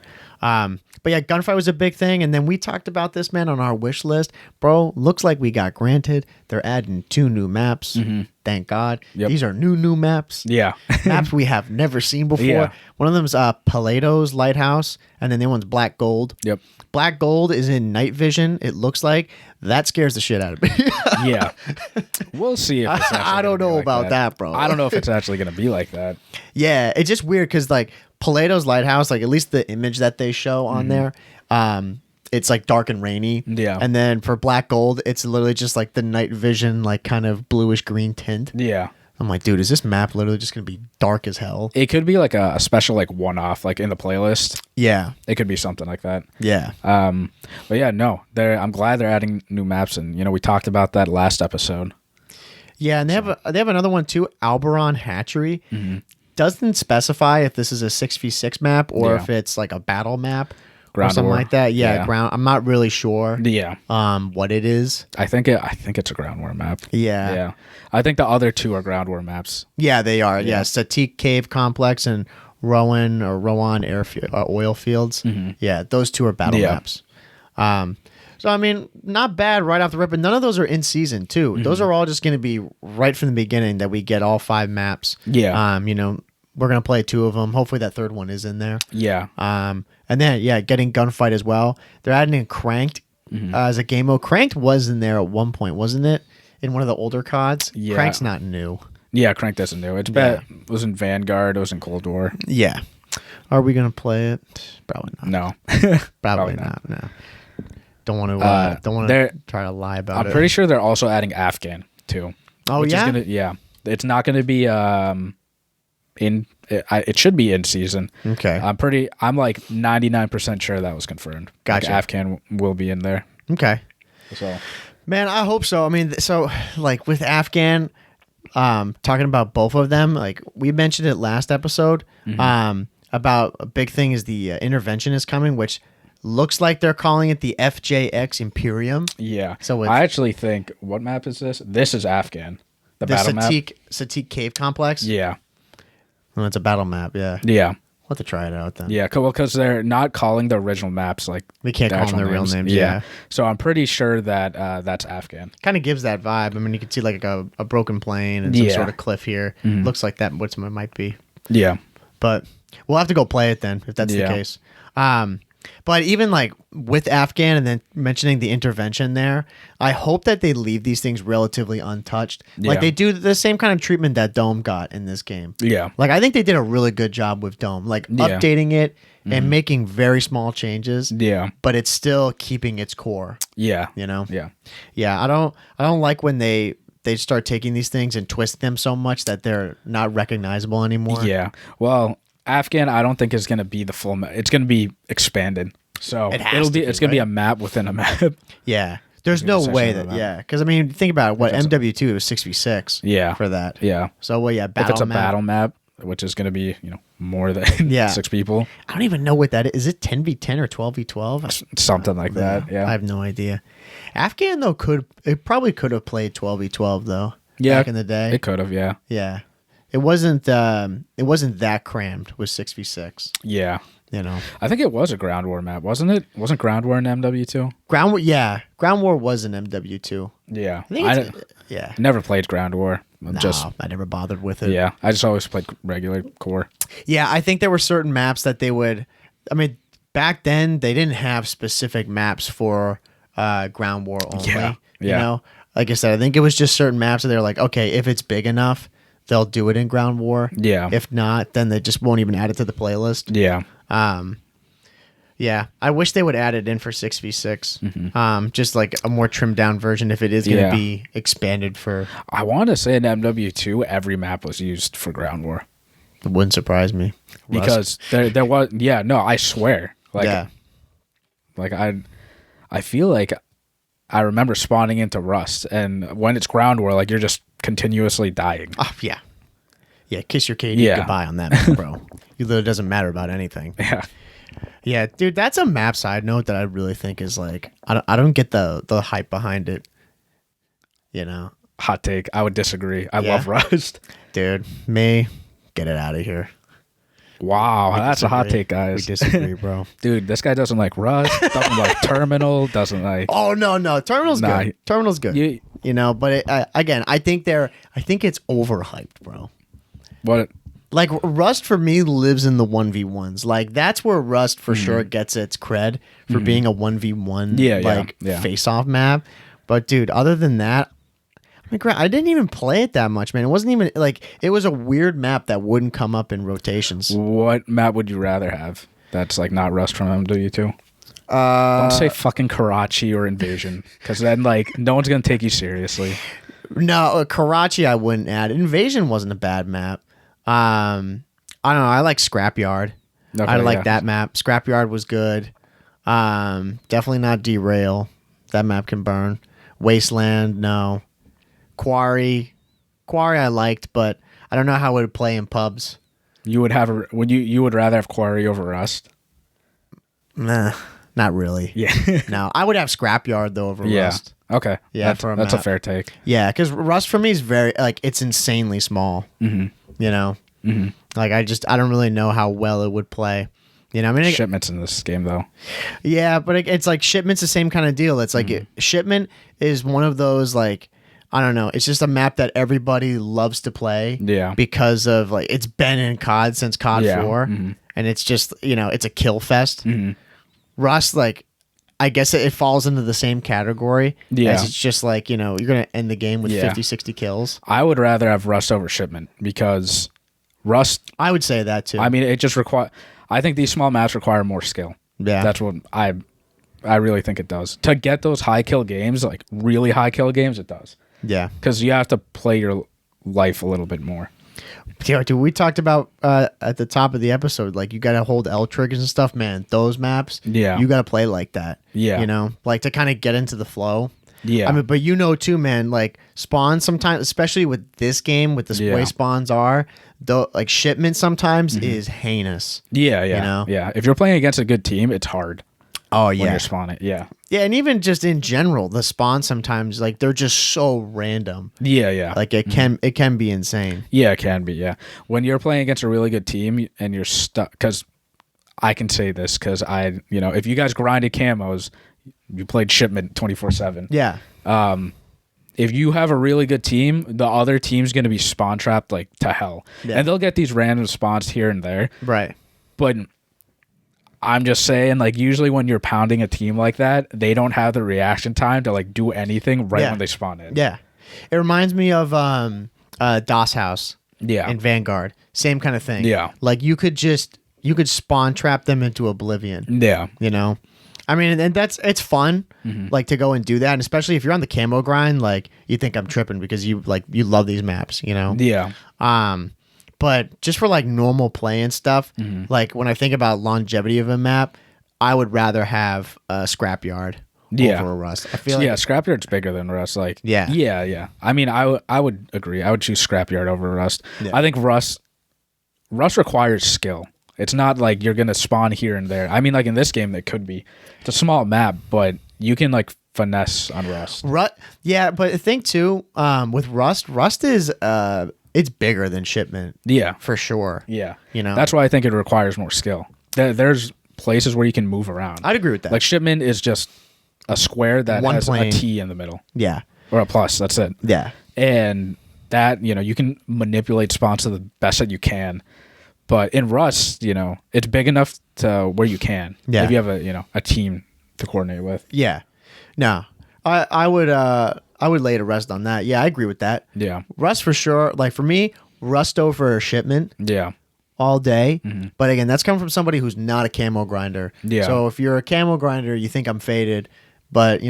Speaker 2: But yeah, Gunfight was a big thing. And then we talked about this, man, on our wish list. Bro, looks like we got granted. They're adding 2 new maps. Mm-hmm. Thank God.
Speaker 1: Yep.
Speaker 2: These are new maps.
Speaker 1: Yeah.
Speaker 2: Maps we have never seen before.
Speaker 1: Yeah.
Speaker 2: One of them's Paleto's Lighthouse. And then the other one's Black Gold.
Speaker 1: Yep.
Speaker 2: Black Gold is in night vision, it looks like. That scares the shit out of me.
Speaker 1: Yeah. We'll see if it's
Speaker 2: I don't know about that, bro.
Speaker 1: I don't know if it's actually going to be like that.
Speaker 2: Yeah, it's just weird because like Paleto's Lighthouse, like at least the image that they show on there, it's like dark and rainy.
Speaker 1: Yeah.
Speaker 2: And then for Black Gold, it's literally just like the night vision, like kind of bluish green tint.
Speaker 1: Yeah.
Speaker 2: I'm like, dude, is this map literally just going to be dark as hell?
Speaker 1: It could be like a special like one-off like in the playlist.
Speaker 2: Yeah.
Speaker 1: It could be something like that.
Speaker 2: Yeah.
Speaker 1: But yeah, no. I'm glad they're adding new maps and we talked about that last episode.
Speaker 2: Yeah, and they have another one too, Alberon Hatchery.
Speaker 1: Mm-hmm.
Speaker 2: Doesn't specify if this is a 6v6 map or if it's like a battle map or something like that. Yeah, ground. I'm not really sure.
Speaker 1: Yeah.
Speaker 2: What it is.
Speaker 1: I think it's a ground war map.
Speaker 2: Yeah.
Speaker 1: Yeah. I think the other two are ground war maps.
Speaker 2: Yeah, they are. Yeah, Satik Cave Complex and Rowan oil fields.
Speaker 1: Mm-hmm.
Speaker 2: Yeah, those two are battle maps. So, I mean, not bad right off the rip, but none of those are in season, too. Mm-hmm. Those are all just going to be right from the beginning that we get all 5 maps.
Speaker 1: Yeah.
Speaker 2: You know, we're going to play 2 of them. Hopefully that third one is in there.
Speaker 1: Yeah.
Speaker 2: And then, getting Gunfight as well. They're adding in Cranked as a game mode. Cranked was in there at one point, wasn't it? In one of the older CODs?
Speaker 1: Yeah.
Speaker 2: Cranked's not new.
Speaker 1: Yeah, Cranked isn't new. It was in Vanguard. It was in Cold War.
Speaker 2: Yeah. Are we going to play it? Probably not.
Speaker 1: No.
Speaker 2: Probably not. No. Don't want to try to lie about it.
Speaker 1: I'm pretty sure they're also adding Afghan too.
Speaker 2: Oh yeah,
Speaker 1: It's not going to be it should be in season.
Speaker 2: Okay.
Speaker 1: I'm like 99% sure that was confirmed.
Speaker 2: Gotcha.
Speaker 1: Like Afghan will be in there.
Speaker 2: Okay.
Speaker 1: So,
Speaker 2: man, I hope so. I mean, so like with Afghan, talking about both of them, like we mentioned it last episode. About a big thing is the intervention is coming, which looks like they're calling it the FJX Imperium.
Speaker 1: Yeah.
Speaker 2: So
Speaker 1: I actually think, what map is this? This is Afghan. The battle map.
Speaker 2: Satik Cave Complex?
Speaker 1: Yeah.
Speaker 2: Well, it's a battle map, yeah.
Speaker 1: Yeah.
Speaker 2: We'll have to try it out then.
Speaker 1: Yeah, well, because they're not calling the original maps like
Speaker 2: they can't call them their real names. Yeah.
Speaker 1: So I'm pretty sure that that's Afghan.
Speaker 2: Kind of gives that vibe. I mean, you can see like a broken plane and some sort of cliff here. Looks like that what it might be.
Speaker 1: Yeah.
Speaker 2: But we'll have to go play it then if that's the case. But even like with Afghan and then mentioning the intervention there, I hope that they leave these things relatively untouched. Like they do the same kind of treatment that Dome got in this game.
Speaker 1: Yeah.
Speaker 2: Like I think they did a really good job with Dome, like updating it and making very small changes.
Speaker 1: Yeah.
Speaker 2: But it's still keeping its core.
Speaker 1: Yeah.
Speaker 2: You know?
Speaker 1: Yeah.
Speaker 2: Yeah. I don't like when they start taking these things and twist them so much that they're not recognizable anymore.
Speaker 1: Yeah. Well, Afghan, I don't think is going to be the full map. It's going to be expanded. So it's going to be a map within a map.
Speaker 2: Yeah. There's no way that, because I mean, think about it. What, MW2 was 6v6 for that.
Speaker 1: Yeah.
Speaker 2: So, well,
Speaker 1: if it's a battle map, which is going to be, more than 6 people.
Speaker 2: I don't even know what that is. Is it 10v10 or 12v12?
Speaker 1: Something like that, yeah.
Speaker 2: I have no idea. Afghan, though, it probably could have played 12v12, though, back in the day.
Speaker 1: It could have, yeah.
Speaker 2: Yeah. It wasn't that crammed with 6v6.
Speaker 1: Yeah.
Speaker 2: I
Speaker 1: think it was a ground war map, wasn't it? Wasn't ground war in MW2?
Speaker 2: Ground war, yeah. Ground war was in MW2.
Speaker 1: Yeah.
Speaker 2: I
Speaker 1: never played ground war.
Speaker 2: I never bothered with it.
Speaker 1: Yeah. I just always played regular core.
Speaker 2: Yeah, I think there were certain maps that they would. I mean, back then they didn't have specific maps for ground war only.
Speaker 1: Yeah.
Speaker 2: You know, like I said, I think it was just certain maps that they're like, okay, if it's big enough, they'll do it in ground war.
Speaker 1: Yeah.
Speaker 2: If not, then they just won't even add it to the playlist.
Speaker 1: Yeah.
Speaker 2: Yeah, I wish they would add it in for 6v6. Just like a more trimmed down version if it is going to be expanded for.
Speaker 1: I want to say in MW2 every map was used for ground war.
Speaker 2: It wouldn't surprise me.
Speaker 1: Because there was I swear. Like I feel like I remember spawning into Rust, and when it's ground war, like you're just continuously dying.
Speaker 2: Oh, yeah. Yeah, kiss your KD goodbye on that, map, bro. It literally doesn't matter about anything.
Speaker 1: Yeah.
Speaker 2: Yeah, dude, that's a map side note that I really think is like I don't get the hype behind it.
Speaker 1: Hot take. I would disagree. I love Rust.
Speaker 2: Dude, get it out of here.
Speaker 1: Wow, that's a hot take, guys.
Speaker 2: We disagree, bro.
Speaker 1: Dude, this guy doesn't like Rust, doesn't like Terminal, doesn't like.
Speaker 2: Oh no, Terminal's good. Terminal's good. But again, I think it's overhyped, bro.
Speaker 1: What?
Speaker 2: Like Rust for me lives in the 1v1s. Like that's where Rust for sure gets its cred for being a 1v1 face-off map. But dude, other than that, I didn't even play it that much, man. It wasn't even like it was a weird map that wouldn't come up in rotations.
Speaker 1: What map would you rather have? That's like not Rust from MW2. Don't say fucking Karachi or Invasion, because then like no one's gonna take you seriously.
Speaker 2: No, Karachi I wouldn't add. Invasion wasn't a bad map. I don't know. I like Scrapyard. Okay, I like that map. Scrapyard was good. Definitely not Derail. That map can burn. Wasteland, no. Quarry, Quarry I liked, but I don't know how it would play in pubs.
Speaker 1: You would you would rather have Quarry over Rust?
Speaker 2: Nah, not really.
Speaker 1: Yeah.
Speaker 2: No, I would have Scrapyard though over Rust.
Speaker 1: Okay.
Speaker 2: Yeah,
Speaker 1: that's a fair take.
Speaker 2: Yeah, because Rust for me is very it's insanely small.
Speaker 1: Mm-hmm.
Speaker 2: You know, like I don't really know how well it would play. You know, I mean,
Speaker 1: Shipment's in this game though.
Speaker 2: Yeah, but it's like Shipment's the same kind of deal. It's like Shipment is one of those like. I don't know. It's just a map that everybody loves to play.
Speaker 1: Yeah.
Speaker 2: Because of like it's been in COD since COD 4, and it's just it's a kill fest. Rust, like, I guess it falls into the same category.
Speaker 1: Yeah.
Speaker 2: As it's just like you're gonna end the game with 50, 60 kills.
Speaker 1: I would rather have Rust over Shipment because Rust.
Speaker 2: I would say that too.
Speaker 1: I mean, it just I think these small maps require more skill.
Speaker 2: Yeah.
Speaker 1: That's what I really think it does to get those high kill games, like really high kill games. It does.
Speaker 2: Yeah,
Speaker 1: because you have to play your life a little bit more.
Speaker 2: Yeah, dude, we talked about at the top of the episode, like you got to hold L triggers and stuff, man. Those maps, you got to play like that.
Speaker 1: Yeah,
Speaker 2: like to kind of get into the flow.
Speaker 1: Yeah,
Speaker 2: I mean, but too, man. Like spawns sometimes, especially with this game, with the way spawns are, though, like Shipment sometimes is heinous.
Speaker 1: Yeah. Yeah. If you're playing against a good team, it's hard.
Speaker 2: Oh yeah,
Speaker 1: when you're spawning. Yeah,
Speaker 2: and even just in general, the spawns sometimes like they're just so random.
Speaker 1: Yeah.
Speaker 2: Like it can be insane.
Speaker 1: Yeah, it can be. Yeah, when you're playing against a really good team and you're stuck, because I can say this because if you guys grinded camos, you played Shipment 24/7.
Speaker 2: Yeah.
Speaker 1: If you have a really good team, the other team's going to be spawn trapped like to hell, and they'll get these random spawns here and there.
Speaker 2: Right.
Speaker 1: But I'm just saying, like, usually when you're pounding a team like that, they don't have the reaction time to like do anything when they spawn in.
Speaker 2: Yeah, it reminds me of DOS House.
Speaker 1: Yeah,
Speaker 2: in Vanguard, same kind of thing.
Speaker 1: Yeah,
Speaker 2: like you could spawn trap them into oblivion.
Speaker 1: Yeah,
Speaker 2: I mean, and it's fun, like to go and do that, and especially if you're on the camo grind, like you think I'm tripping because you love these maps,
Speaker 1: Yeah.
Speaker 2: But just for like normal play and stuff, like when I think about longevity of a map, I would rather have a Scrapyard over a Rust. I feel
Speaker 1: Scrapyard's bigger than Rust. Like yeah. I mean, I would agree. I would choose Scrapyard over Rust. Yeah. I think Rust requires skill. It's not like you're gonna spawn here and there. I mean, like in this game, it could be. It's a small map, but you can like finesse on Rust.
Speaker 2: Yeah, but I think too, with Rust is it's bigger than Shipment.
Speaker 1: Yeah,
Speaker 2: for sure.
Speaker 1: Yeah, that's why I think it requires more skill. There's places where you can move around.
Speaker 2: I'd agree with that.
Speaker 1: Like Shipment is just a square that has a T in the middle.
Speaker 2: Yeah,
Speaker 1: or a plus. That's it.
Speaker 2: Yeah,
Speaker 1: and that you can manipulate spawns to the best that you can. But in Rust, it's big enough to where you can. Yeah. If you have a team to coordinate with.
Speaker 2: Yeah. No, I would lay to rest on that. Yeah, I agree with that.
Speaker 1: Yeah.
Speaker 2: Rust for sure. Like for me, Rust over Shipment.
Speaker 1: Yeah.
Speaker 2: All day. Mm-hmm. But again, that's coming from somebody who's not a camo grinder. Yeah. So if you're a camo grinder, you think I'm faded. But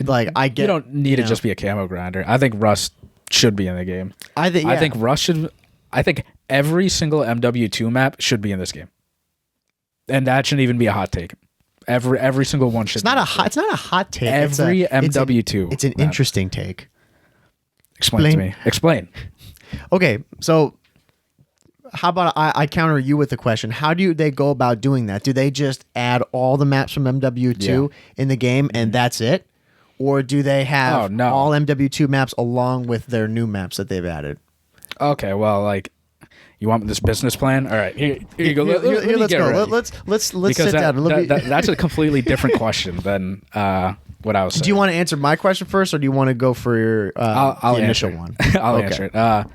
Speaker 2: like I get.
Speaker 1: You don't need to just be a camo grinder. I think Rust should be in the game. I think Rust should. I think every single MW2 map should be in this game, and that shouldn't even be a hot take. Every single one should.
Speaker 2: It's not a hot take.
Speaker 1: Every MW2.
Speaker 2: It's an interesting take.
Speaker 1: Explain to me. Explain.
Speaker 2: Okay, so how about I counter you with the question? How do they go about doing that? Do they just add all the maps from MW2 in the game and that's it, or do they have all MW2 maps along with their new maps that they've added?
Speaker 1: Okay, well, like, you want this business plan? All right, here you go.
Speaker 2: Let's go. Let's sit down.
Speaker 1: That's a completely different question than what I was saying.
Speaker 2: Do you want to answer my question first, or do you want to go for your
Speaker 1: I'll
Speaker 2: initial
Speaker 1: answer
Speaker 2: one?
Speaker 1: I'll answer it.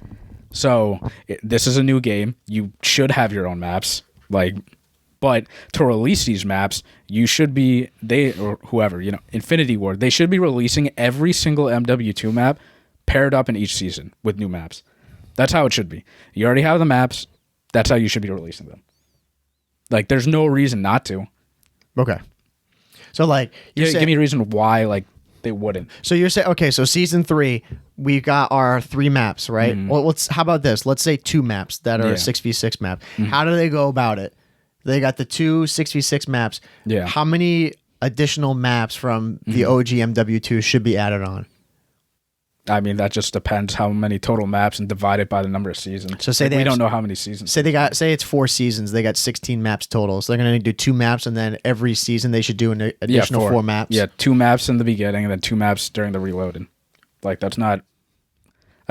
Speaker 1: So this is a new game. You should have your own maps, but to release these maps, you should be or whoever Infinity Ward. They should be releasing every single MW2 map paired up in each season with new maps. That's how it should be. You already have the maps. That's how you should be releasing them. Like, there's no reason not to.
Speaker 2: Okay. So, like,
Speaker 1: give me a reason why, they wouldn't.
Speaker 2: So you're saying, okay, so season 3, we got our 3 maps, right? Mm-hmm. Well, how about this? Let's say 2 maps that are 6v6 map. Mm-hmm. How do they go about it? They got the 2 6v6 maps.
Speaker 1: Yeah.
Speaker 2: How many additional maps from the OG MW2 should be added on?
Speaker 1: I mean, that just depends how many total maps and divide it by the number of seasons.
Speaker 2: So say
Speaker 1: we don't know how many seasons.
Speaker 2: Say it's 4 seasons. They got 16 maps total. So they're going to do 2 maps, and then every season they should do an additional 4 maps.
Speaker 1: Yeah, 2 maps in the beginning and then 2 maps during the reloading. Like, that's a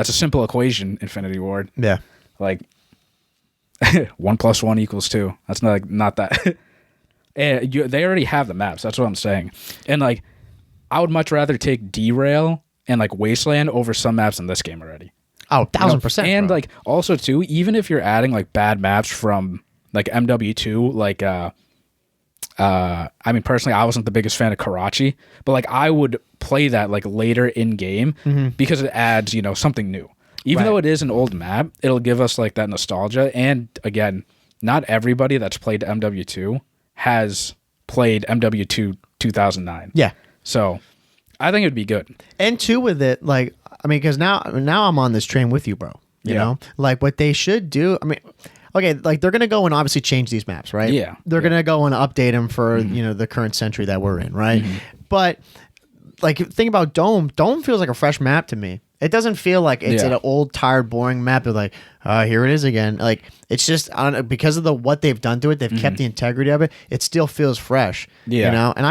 Speaker 1: simple equation, Infinity Ward.
Speaker 2: Yeah.
Speaker 1: Like, 1 + 1 = 2. That's not that. And they already have the maps. That's what I'm saying. And, like, I would much rather take Derail and, like, Wasteland over some maps in this game already.
Speaker 2: Oh, 1,000%.
Speaker 1: And,
Speaker 2: bro.
Speaker 1: like, also, too, even if you're adding, like, bad maps from, like, MW2, like, I mean, personally, I wasn't the biggest fan of Karachi, but, like, I would play that, like, later in game because it adds, something new. Even though it is an old map, it'll give us, like, that nostalgia. And, again, not everybody that's played MW2 has played MW2 2009.
Speaker 2: Yeah.
Speaker 1: So, I think it'd be good.
Speaker 2: And, too, with it, like, I mean, because now I'm on this train with you, bro. You know? Like, what they should do, I mean... Okay, like they're gonna go and obviously change these maps, right?
Speaker 1: Yeah,
Speaker 2: they're gonna go and update them for the current century that we're in, right? But like, think about Dome. Dome feels like a fresh map to me. It doesn't feel like it's an old, tired, boring map. They're like, here it is again. Like, it's just because of what they've done to it. They've kept the integrity of it. It still feels fresh. Yeah, and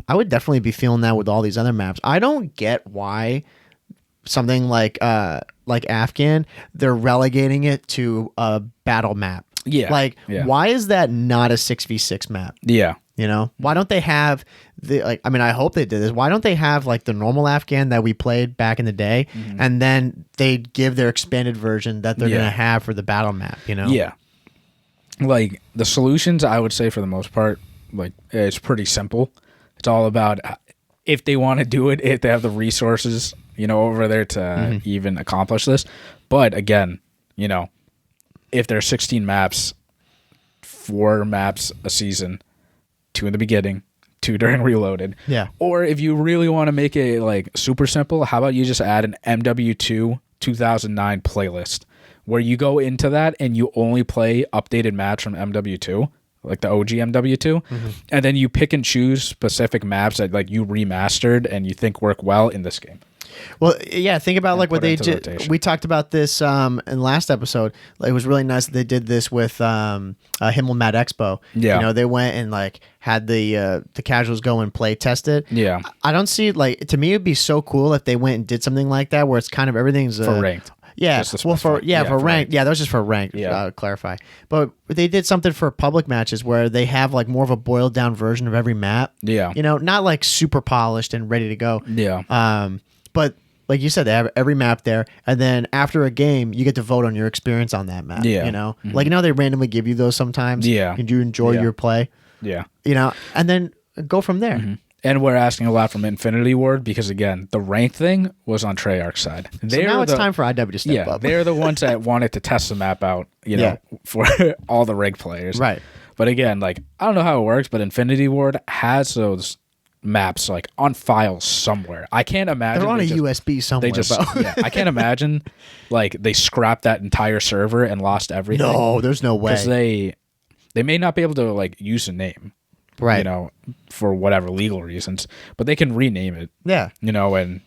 Speaker 2: I would definitely be feeling that with all these other maps. I don't get why something like Afghan, they're relegating it to a battle map.
Speaker 1: Yeah.
Speaker 2: Like, why is that not a 6v6 map?
Speaker 1: Yeah.
Speaker 2: Why don't they have I hope they did this. Why don't they have like the normal Afghan that we played back in the day, and then they give their expanded version that they're going to have for the battle map,
Speaker 1: Yeah. Like, the solutions, I would say for the most part, like, it's pretty simple. It's all about if they want to do it, if they have the resources, over there to even accomplish this. But again, if there's 16 maps, 4 maps a season, 2 in the beginning, 2 during reloaded.
Speaker 2: Yeah.
Speaker 1: Or if you really want to make it like super simple, how about you just add an MW2 2009 playlist where you go into that and you only play updated maps from MW2. Like the OG MW2, and then you pick and choose specific maps that like you remastered and you think work well in this game.
Speaker 2: Well, yeah, think about like what they did. We talked about this in the last episode. Like, it was really nice that they did this with Himmel Mad Expo.
Speaker 1: Yeah,
Speaker 2: they went and like had the casuals go and play test it.
Speaker 1: Yeah,
Speaker 2: I don't see to me it'd be so cool if they went and did something like that where it's kind of everything's
Speaker 1: for ranked.
Speaker 2: Yeah, for ranked. Yeah, that was just for ranked.
Speaker 1: Yeah,
Speaker 2: I'll clarify. But they did something for public matches where they have like more of a boiled down version of every map.
Speaker 1: Yeah,
Speaker 2: not like super polished and ready to go.
Speaker 1: Yeah.
Speaker 2: But like you said, they have every map there, and then after a game, you get to vote on your experience on that map.
Speaker 1: Yeah.
Speaker 2: Like they randomly give you those sometimes.
Speaker 1: Yeah.
Speaker 2: And you enjoy your play.
Speaker 1: Yeah.
Speaker 2: And then go from there.
Speaker 1: And we're asking a lot from Infinity Ward because, again, the ranked thing was on Treyarch's side.
Speaker 2: So now it's time for IW to step up.
Speaker 1: They're the ones that wanted to test the map out, for all the ranked players.
Speaker 2: Right.
Speaker 1: But again, like, I don't know how it works, but Infinity Ward has those maps like on file somewhere. I can't imagine
Speaker 2: they're on a USB somewhere.
Speaker 1: I can't imagine like they scrapped that entire server and lost everything.
Speaker 2: No, there's no way.
Speaker 1: Because they may not be able to like use a name.
Speaker 2: Right.
Speaker 1: For whatever legal reasons, but they can rename it.
Speaker 2: Yeah.
Speaker 1: And,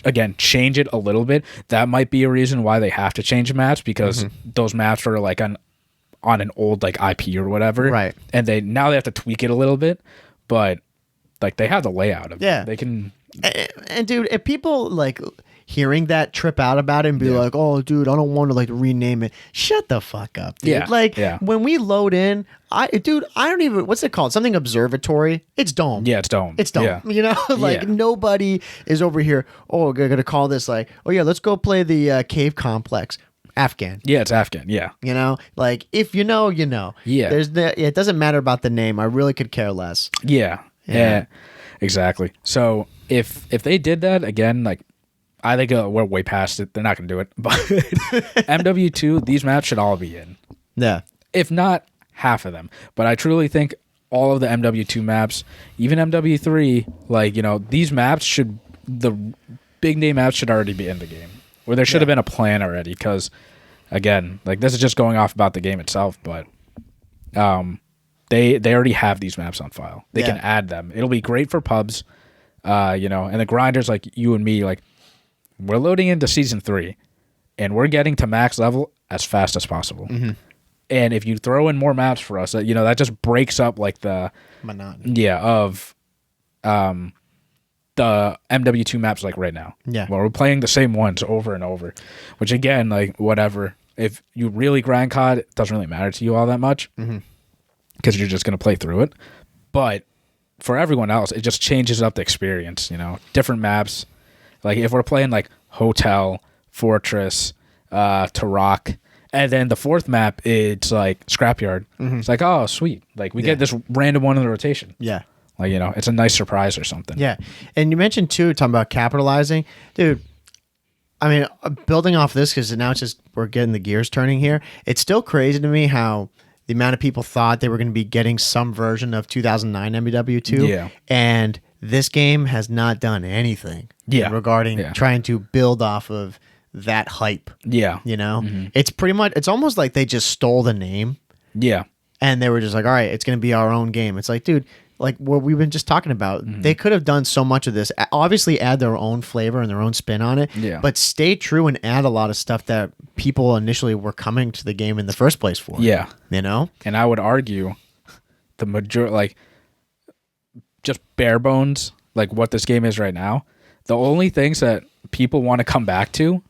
Speaker 1: again, change it a little bit. That might be a reason why they have to change maps because those maps are like on an old like IP or whatever.
Speaker 2: Right.
Speaker 1: And now they have to tweak it a little bit, but like they have the layout of
Speaker 2: it.
Speaker 1: They can.
Speaker 2: And dude, if people like hearing that trip out about it and be like, oh, dude, I don't want to like rename it. Shut the fuck up, dude. When we load in, I don't even, what's it called? Something observatory. It's Dome.
Speaker 1: Yeah, it's Dome.
Speaker 2: It's Dome.
Speaker 1: Yeah.
Speaker 2: Nobody is over here. Oh, we're going to call this like, oh yeah, let's go play the cave complex. Afghan.
Speaker 1: Yeah, it's Afghan. Yeah.
Speaker 2: Like if you know. Yeah. It doesn't matter about the name. I really could care less.
Speaker 1: Yeah. Exactly. So if they did that again, like, I think we're way past it. They're not going to do it. But MW2, these maps should all be in.
Speaker 2: Yeah.
Speaker 1: If not, half of them. But I truly think all of the MW2 maps, even MW3, like, these maps the big name maps should already be in the game. Or there should have been a plan already. Because, again, like, this is just going off about the game itself. But they already have these maps on file. They can add them. It'll be great for pubs, and the grinders like you and me, like, we're loading into season 3, and we're getting to max level as fast as possible. Mm-hmm. And if you throw in more maps for us, that just breaks up like the
Speaker 2: monotony.
Speaker 1: Yeah, of the MW2 maps like right now.
Speaker 2: Yeah.
Speaker 1: Well, we're playing the same ones over and over, which again, like whatever. If you really grind COD, it doesn't really matter to you all that much because you're just going to play through it. But for everyone else, it just changes up the experience, different maps. Like if we're playing like Hotel, Fortress, Turok, and then the 4th map, it's like Scrapyard. Mm-hmm. It's like, oh, sweet. Like we get this random one in the rotation.
Speaker 2: Yeah.
Speaker 1: Like, it's a nice surprise or something.
Speaker 2: Yeah. And you mentioned too, talking about capitalizing. Dude, I mean, building off this, because now it's just we're getting the gears turning here. It's still crazy to me how the amount of people thought they were going to be getting some version of 2009 MW2.
Speaker 1: Yeah.
Speaker 2: And this game has not done anything regarding trying to build off of that hype.
Speaker 1: Yeah.
Speaker 2: Mm-hmm. It's pretty much, it's almost like they just stole the name.
Speaker 1: Yeah.
Speaker 2: And they were just like, all right, it's going to be our own game. It's like, dude, like what we've been just talking about, they could have done so much of this. Obviously, add their own flavor and their own spin on it.
Speaker 1: Yeah.
Speaker 2: But stay true and add a lot of stuff that people initially were coming to the game in the first place for.
Speaker 1: Yeah.
Speaker 2: And
Speaker 1: I would argue the majority, like, just bare bones, like what this game is right now, the only things that people want to come back to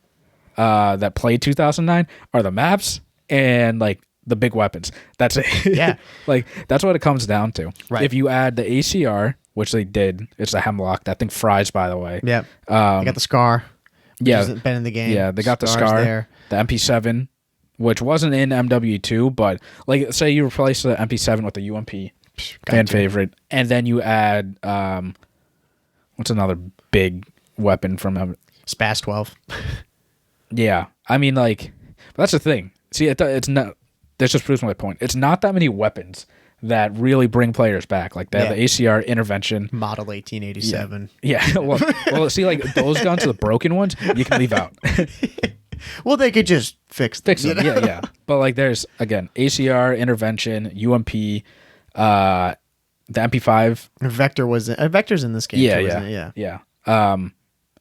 Speaker 1: that played 2009 are the maps and, like, the big weapons. That's it.
Speaker 2: Yeah.
Speaker 1: Like, that's what it comes down to.
Speaker 2: Right.
Speaker 1: If you add the ACR, which they did, it's the Hemlock. That thing fries, by the way.
Speaker 2: Yeah. They got the Scar.
Speaker 1: Yeah.
Speaker 2: Hasn't been in the game.
Speaker 1: Yeah, they got the Scar. There. The MP7, which wasn't in MW2, but, like, say you replace the MP7 with the UMP, fan favorite, and then you add, what's another big weapon from
Speaker 2: Spas 12.
Speaker 1: Yeah. I mean, like, that's the thing. See, it's not... This just proves my point. It's not that many weapons that really bring players back. Like, they have the ACR intervention.
Speaker 2: Model 1887.
Speaker 1: Yeah. Well, see, like, those guns, the broken ones, you can leave out.
Speaker 2: Well, they could just fix them.
Speaker 1: Yeah. But, like, there's, again, ACR, intervention, UMP, the MP5.
Speaker 2: Vector's in this game, too, isn't it?
Speaker 1: Yeah.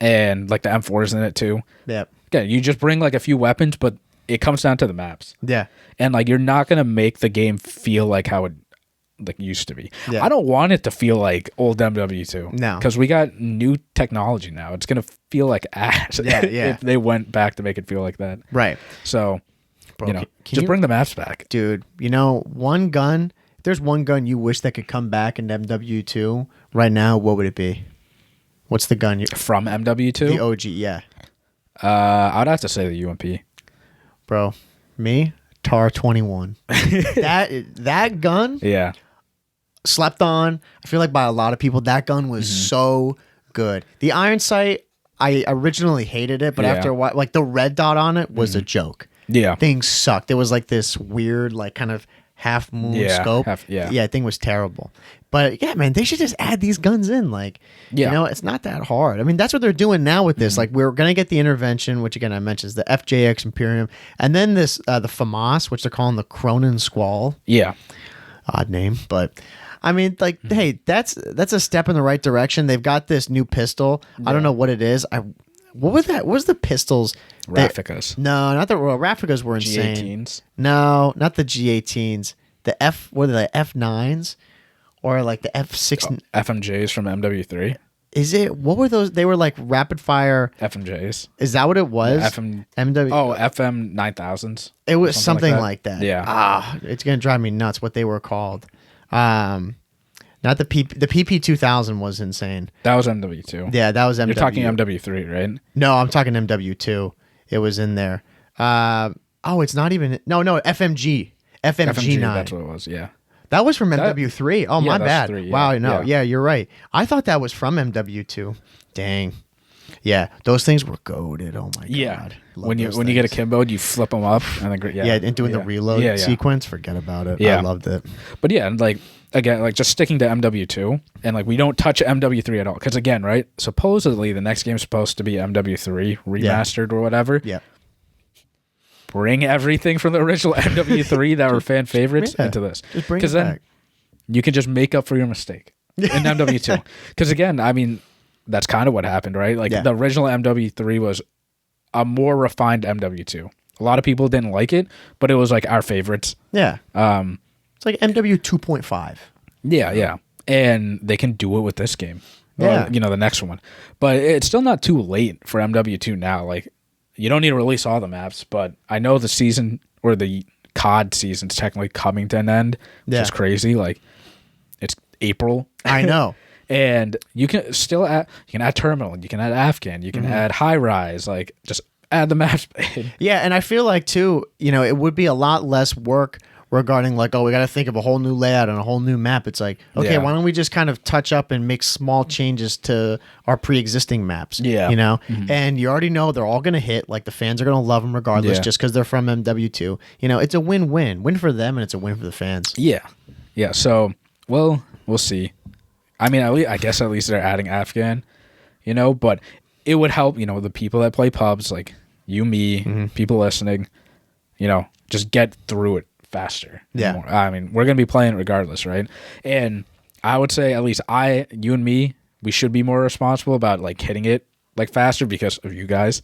Speaker 1: And, like, the M4's in it, too.
Speaker 2: Yep.
Speaker 1: Again, you just bring, like, a few weapons, but it comes down to the maps.
Speaker 2: Yeah.
Speaker 1: And, like, you're not going to make the game feel like how it like used to be.
Speaker 2: Yeah.
Speaker 1: I don't want it to feel like old MW2.
Speaker 2: No.
Speaker 1: Because we got new technology now. It's going to feel like ass if they went back to make it feel like that.
Speaker 2: Right.
Speaker 1: So, bro, just bring the maps back.
Speaker 2: Dude, one gun, if there's one gun you wish that could come back in MW2 right now, what would it be? What's the gun?
Speaker 1: From MW2?
Speaker 2: The OG, yeah.
Speaker 1: I'd have to say the UMP.
Speaker 2: Bro, me, TAR 21. that gun, slept on. I feel like by a lot of people, that gun was so good. The iron sight, I originally hated it, but after a while, like the red dot on it was a joke.
Speaker 1: Yeah,
Speaker 2: things sucked. It was like this weird, like kind of half moon scope. I think was terrible. But yeah, man, they should just add these guns in. Like, it's not that hard. I mean, that's what they're doing now with this. Like, we're gonna get the intervention, which again I mentioned is the FJX Imperium, and then this the FAMAS, which they're calling the Cronin Squall.
Speaker 1: Yeah,
Speaker 2: odd name, but I mean, like, hey, that's a step in the right direction. They've got this new pistol. I don't know what it is. What was that? What was the pistols? Raficas. No, not the Raficas were insane.
Speaker 1: G18s.
Speaker 2: No, not the G18s. The what are they? F9s. Or like the F6...
Speaker 1: FMJs from MW3.
Speaker 2: Is it? What were those? They were like rapid fire...
Speaker 1: FMJs.
Speaker 2: Is that what it was?
Speaker 1: MW... Oh, FM 9000s.
Speaker 2: It was something like that.
Speaker 1: Yeah.
Speaker 2: It's going to drive me nuts what they were called. Not the PP 2000 was insane.
Speaker 1: That was MW2.
Speaker 2: Yeah, that was MW.
Speaker 1: You're talking MW3, right?
Speaker 2: No, I'm talking MW2. It was in there. It's not even... No, FMG. FMG 9.
Speaker 1: That's what it was, yeah.
Speaker 2: That was from MW3. Oh, my bad.
Speaker 1: 3, yeah.
Speaker 2: Wow, no. Yeah, you're right. I thought that was from MW2. Dang. Yeah, those things were goated. Oh, my God.
Speaker 1: Yeah. When you get a kimbo, you flip them up. And then,
Speaker 2: and doing the reload sequence, forget about it.
Speaker 1: Yeah.
Speaker 2: I loved it.
Speaker 1: But yeah, like, again, like, just sticking to MW2, and, like, we don't touch MW3 at all. Because, again, right, supposedly the next game's supposed to be MW3 remastered or whatever.
Speaker 2: Yeah.
Speaker 1: Bring everything from the original MW3 that were fan favorites into this.
Speaker 2: Because
Speaker 1: then you can just make up for your mistake in MW2. Because again, I mean, that's kind of what happened, right? Like the original MW3 was a more refined MW2. A lot of people didn't like it, but it was like our favorites.
Speaker 2: Yeah. It's like MW 2.5.
Speaker 1: Yeah. And they can do it with this game.
Speaker 2: Yeah.
Speaker 1: Or, the next one. But it's still not too late for MW2 now. Like, you don't need to release all the maps, but I know the season or the COD season's technically coming to an end, which is crazy. Like, it's April.
Speaker 2: I know.
Speaker 1: And you can still add, Terminal, you can add Afghan, you can add High Rise, like, just add the maps.
Speaker 2: Yeah, and I feel like, too, it would be a lot less work regarding like, we got to think of a whole new layout and a whole new map. It's like, okay, why don't we just kind of touch up and make small changes to our pre-existing maps?
Speaker 1: Yeah.
Speaker 2: And you already know they're all going to hit. Like, the fans are going to love them regardless just because they're from MW2. It's a win-win. Win for them, and it's a win for the fans.
Speaker 1: Yeah. Yeah, so, well, we'll see. I mean, I guess at least they're adding Afghan, but it would help, the people that play pubs, like you, me, people listening, just get through it faster.
Speaker 2: Yeah.
Speaker 1: I mean, we're going to be playing regardless, right? And I would say at least you and me, we should be more responsible about like hitting it like faster because of you guys.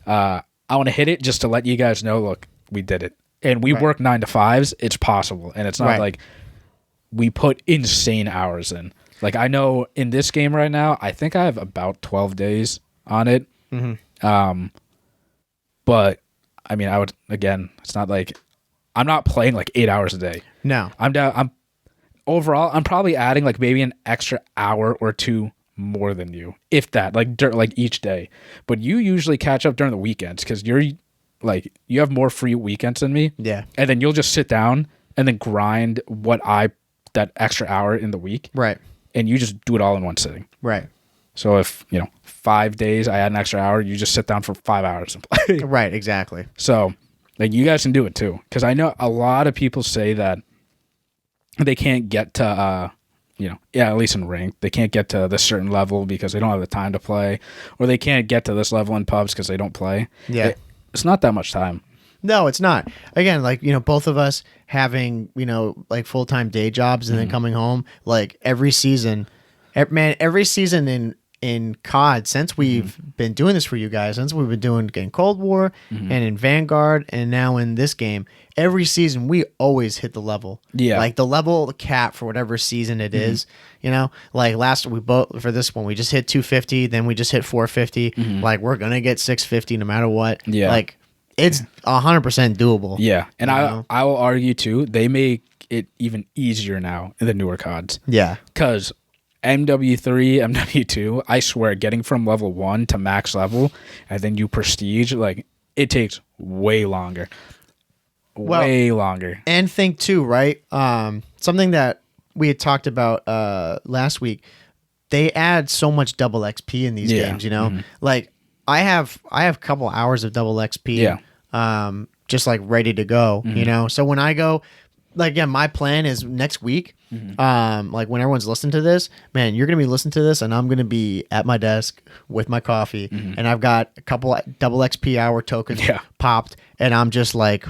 Speaker 1: I want to hit it just to let you guys know, look, we did it. And we work 9 to 5s. It's possible. And it's not like we put insane hours in. Like, I know in this game right now, I think I have about 12 days on it. But I mean, it's not like I'm not playing like 8 hours a day.
Speaker 2: No.
Speaker 1: Overall, I'm probably adding like maybe an extra hour or two more than you, if that, like each day. But you usually catch up during the weekends because you have more free weekends than me.
Speaker 2: Yeah.
Speaker 1: And then you'll just sit down and then grind that extra hour in the week.
Speaker 2: Right.
Speaker 1: And you just do it all in one sitting.
Speaker 2: Right.
Speaker 1: So if, 5 days I add an extra hour, you just sit down for 5 hours and play.
Speaker 2: Right, exactly.
Speaker 1: So, like, you guys can do it too. Because I know a lot of people say that they can't get to, at least in ranked, they can't get to this certain level because they don't have the time to play. Or they can't get to this level in pubs because they don't play.
Speaker 2: Yeah.
Speaker 1: It's not that much time.
Speaker 2: No, it's not. Again, like, both of us having, like full-time day jobs and then coming home, like every season in COD, since we've been doing this for you guys, since we've been doing in Cold War and in Vanguard and now in this game, every season we always hit the level.
Speaker 1: Yeah.
Speaker 2: Like the level cap for whatever season it is, like for this one, we just hit 250, then we just hit 450. Like, we're going to get 650 no matter what.
Speaker 1: Yeah.
Speaker 2: Like, it's 100% doable.
Speaker 1: Yeah. And I will argue too, they make it even easier now in the newer CODs.
Speaker 2: Yeah.
Speaker 1: Because MW3, MW2, I swear, getting from level 1 to max level and then you prestige, like, it takes way longer. Way longer. And
Speaker 2: think too, right? Something that we had talked about last week, they add so much double XP in these games, Like, I have a couple hours of double XP just like ready to go, So when I go, like, my plan is next week, like when everyone's listening to this, man, you're going to be listening to this and I'm going to be at my desk with my coffee and I've got a couple double XP hour tokens popped and I'm just like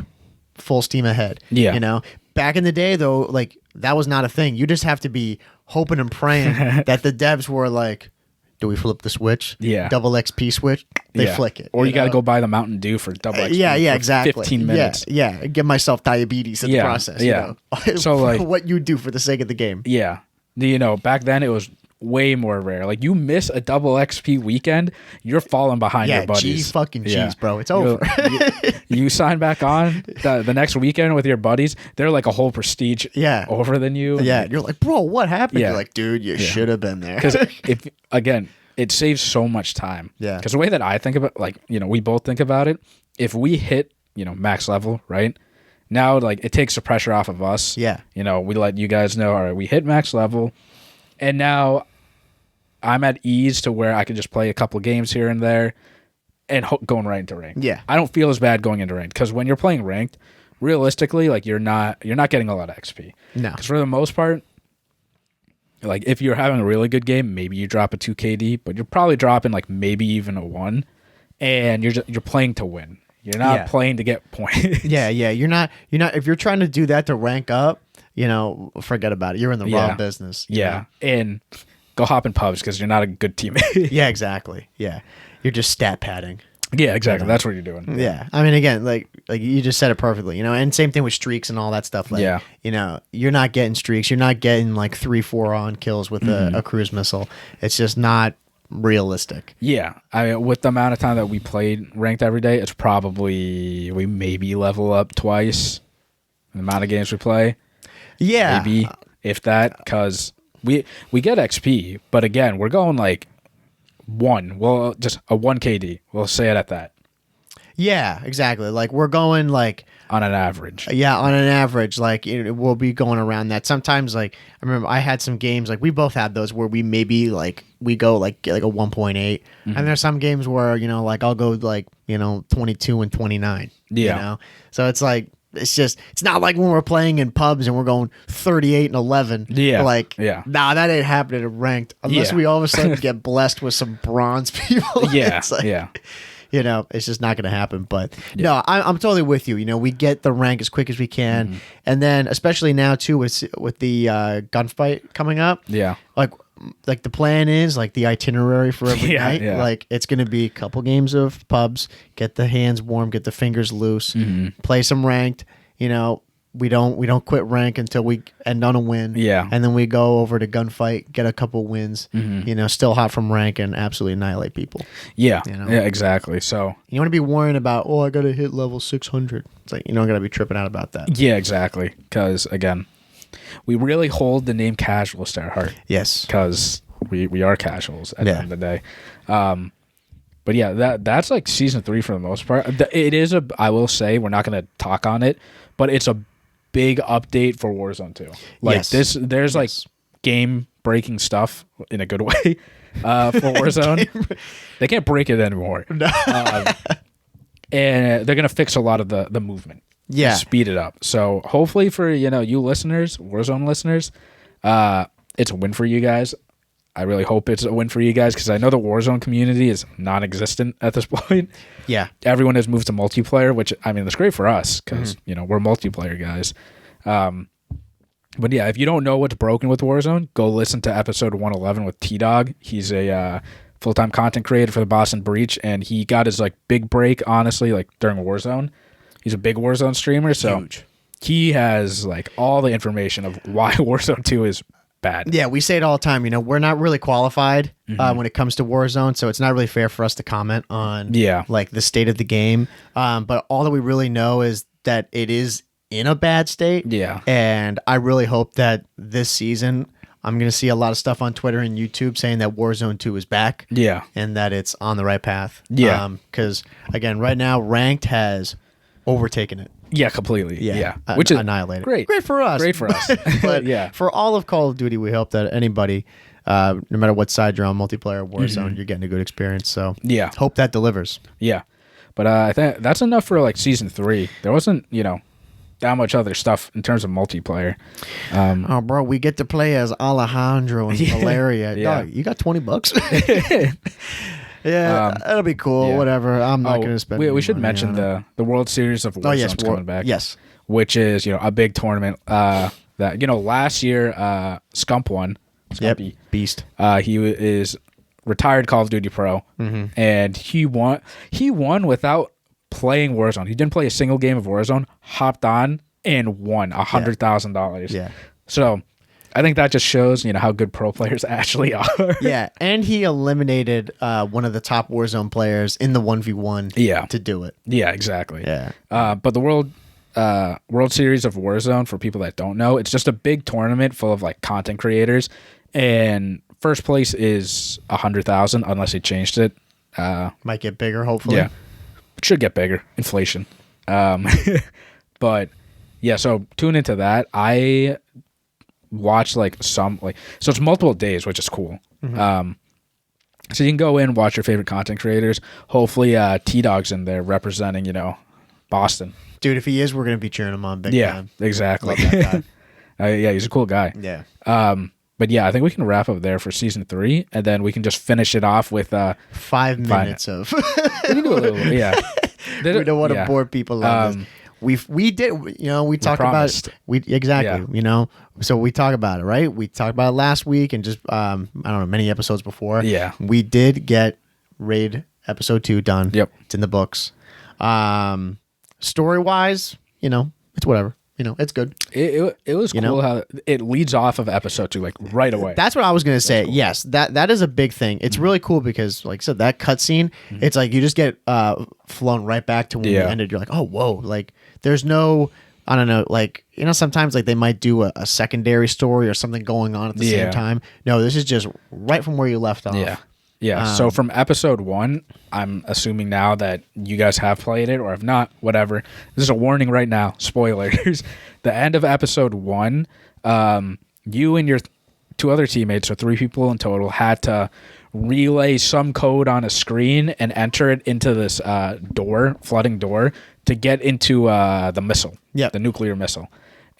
Speaker 2: full steam ahead.
Speaker 1: Yeah.
Speaker 2: Back in the day though, like that was not a thing. You just have to be hoping and praying that the devs were like, do we flip the switch?
Speaker 1: Yeah.
Speaker 2: Double XP switch? They flick it.
Speaker 1: Or you got to go buy the Mountain Dew for double XP.
Speaker 2: Yeah, exactly.
Speaker 1: 15 minutes.
Speaker 2: Yeah. Give myself diabetes in the process.
Speaker 1: Yeah. So, like,
Speaker 2: what you do for the sake of the game.
Speaker 1: Yeah. Back then it was way more rare. Like, you miss a double XP weekend, you're falling behind your buddies.
Speaker 2: Jeez, bro. It's over.
Speaker 1: You sign back on the next weekend with your buddies, they're like a whole prestige over than you.
Speaker 2: Yeah. You're like, bro, what happened? You're like, dude, you should have been there.
Speaker 1: Because it saves so much time.
Speaker 2: Yeah.
Speaker 1: Because the way that I think about, like, we both think about it, if we hit, max level, right? Now, like, it takes the pressure off of us.
Speaker 2: Yeah.
Speaker 1: We let you guys know, all right, we hit max level. And now I'm at ease to where I can just play a couple of games here and there and going right into ranked.
Speaker 2: Yeah.
Speaker 1: I don't feel as bad going into ranked because when you're playing ranked, realistically, like, you're not getting a lot of XP.
Speaker 2: No.
Speaker 1: Because for the most part, like, if you're having a really good game, maybe you drop a 2 KD, but you're probably dropping like maybe even a 1, and you're playing to win. You're not playing to get points.
Speaker 2: Yeah. You're not. If you're trying to do that to rank up, forget about it. You're in the wrong business.
Speaker 1: Yeah, and go hop in pubs because you're not a good teammate.
Speaker 2: Yeah, exactly. Yeah, you're just stat padding.
Speaker 1: Yeah, exactly. That's what you're doing.
Speaker 2: Yeah. I mean, again, like you just said it perfectly, and same thing with streaks and all that stuff. Like, you're not getting streaks. You're not getting like 3-4 on kills with a cruise missile. It's just not realistic.
Speaker 1: Yeah. I mean, with the amount of time that we played ranked every day, it's probably we maybe level up twice the amount of games we play.
Speaker 2: Yeah.
Speaker 1: Maybe, if that, because we get XP, but again, we're going like just a 1 KD. We'll say it at that.
Speaker 2: Yeah, exactly. Like we're going like
Speaker 1: on an average.
Speaker 2: Yeah, on an average, like we'll be going around that. Sometimes, like I remember, I had some games like we both had those where we maybe like we go like a 1.8, and there's some games where like I'll go like 22 and 29.
Speaker 1: Yeah.
Speaker 2: So it's like it's not like when we're playing in pubs and we're going 38 and 11.
Speaker 1: Yeah.
Speaker 2: Nah, that ain't happening in ranked unless we all of a sudden get blessed with some bronze people.
Speaker 1: Yeah.
Speaker 2: It's like,
Speaker 1: yeah.
Speaker 2: It's just not going to happen. But no, I'm totally with you. We get the rank as quick as we can, and then especially now too with the gunfight coming up.
Speaker 1: Yeah.
Speaker 2: Like the plan is like the itinerary for every night.
Speaker 1: Yeah.
Speaker 2: Like it's going to be a couple games of pubs, get the hands warm, get the fingers loose, play some ranked. We don't quit rank until we end on a win.
Speaker 1: Yeah.
Speaker 2: And then we go over to gunfight, get a couple wins. Still hot from rank and absolutely annihilate people.
Speaker 1: Yeah. Yeah. Exactly. So
Speaker 2: you want to be worrying about I got to hit level 600. It's like you don't got to be tripping out about that.
Speaker 1: Yeah. Exactly. Because again, we really hold the name Casuals to our heart.
Speaker 2: Yes.
Speaker 1: Because we are casuals at the end of the day. But yeah, that's like season 3 for the most part. It is I will say, we're not going to talk on it, but it's a big update for Warzone 2. Like there's like game breaking stuff in a good way for Warzone. They can't break it anymore. No. And they're going to fix a lot of the movement.
Speaker 2: Yeah.
Speaker 1: Speed it up. So hopefully for, you listeners, Warzone listeners, it's a win for you guys. I really hope it's a win for you guys because I know the Warzone community is non-existent at this point.
Speaker 2: Yeah.
Speaker 1: Everyone has moved to multiplayer, which, I mean, that's great for us because, we're multiplayer guys. But yeah, if you don't know what's broken with Warzone, go listen to episode 111 with T-Dog. He's a full-time content creator for the Boston Breach, and he got his like big break, honestly, like during Warzone. He's a big Warzone streamer, so
Speaker 2: huge.
Speaker 1: He has like all the information of why Warzone 2 is bad.
Speaker 2: Yeah, we say it all the time. We're not really qualified when it comes to Warzone, so it's not really fair for us to comment on like the state of the game. But all that we really know is that it is in a bad state.
Speaker 1: Yeah.
Speaker 2: And I really hope that this season I'm going to see a lot of stuff on Twitter and YouTube saying that Warzone 2 is back.
Speaker 1: Yeah.
Speaker 2: And that it's on the right path.
Speaker 1: Yeah.
Speaker 2: Because, again, right now, Ranked has overtaken it.
Speaker 1: Yeah, completely. Yeah.
Speaker 2: Which is annihilated.
Speaker 1: Great.
Speaker 2: Great for us.
Speaker 1: Great for us.
Speaker 2: But for all of Call of Duty, we hope that anybody, no matter what side you're on, multiplayer, Warzone, you're getting a good experience. So hope that delivers.
Speaker 1: Yeah. But I think that's enough for like season 3. There wasn't, that much other stuff in terms of multiplayer.
Speaker 2: Oh, bro, we get to play as Alejandro and Valeria.
Speaker 1: Yeah.
Speaker 2: Dog, you got $20? Yeah, that'll be cool.
Speaker 1: Yeah.
Speaker 2: Whatever. I'm not going to spend.
Speaker 1: We should mention the World Series of Warzone coming back.
Speaker 2: Yes,
Speaker 1: which is a big tournament. That last year Scump won. Scumpy.
Speaker 2: Yep. Beast.
Speaker 1: He is retired Call of Duty pro, and he won. He won without playing Warzone. He didn't play a single game of Warzone. Hopped on and won $100,000.
Speaker 2: Yeah.
Speaker 1: So I think that just shows, how good pro players actually are.
Speaker 2: Yeah, and he eliminated one of the top Warzone players in the 1v1 to do it.
Speaker 1: Yeah, exactly.
Speaker 2: Yeah.
Speaker 1: But the World Series of Warzone, for people that don't know, it's just a big tournament full of like content creators, and first place is $100,000 unless they changed it.
Speaker 2: Might get bigger, hopefully.
Speaker 1: Yeah, it should get bigger. Inflation. But yeah, so tune into that. I watch so it's multiple days, which is cool. So you can go in, watch your favorite content creators. Hopefully T-Dog's in there representing Boston.
Speaker 2: Dude, if he is, we're gonna be cheering him on big time.
Speaker 1: Exactly.
Speaker 2: Love that guy.
Speaker 1: Yeah, he's a cool guy.
Speaker 2: Yeah.
Speaker 1: But yeah, I think we can wrap up there for season 3, and then we can just finish it off with
Speaker 2: 5 minutes of
Speaker 1: we can do a little. Yeah.
Speaker 2: We don't want to bore people on this. we did, we talked about it. Exactly, so we talk about it, right? We talked about it last week and just, I don't know, many episodes before.
Speaker 1: Yeah.
Speaker 2: We did get Raid episode 2 done.
Speaker 1: Yep.
Speaker 2: It's in the books. Story wise, it's whatever. It's good.
Speaker 1: It was cool how it leads off of episode 2 like right away.
Speaker 2: That's what I was gonna say. Cool. Yes, that is a big thing. It's really cool because, like I said, that cutscene, it's like you just get flown right back to when you ended. You're like, oh whoa, like there's no, I don't know, like sometimes like they might do a secondary story or something going on at the same time. No, this is just right from where you left off.
Speaker 1: Yeah. So from episode 1, I'm assuming now that you guys have played it, or if not, whatever. This is a warning right now. Spoilers. The end of episode 1, you and your 2 other teammates, so 3 people in total, had to relay some code on a screen and enter it into this flooding door to get into the missile, the nuclear missile.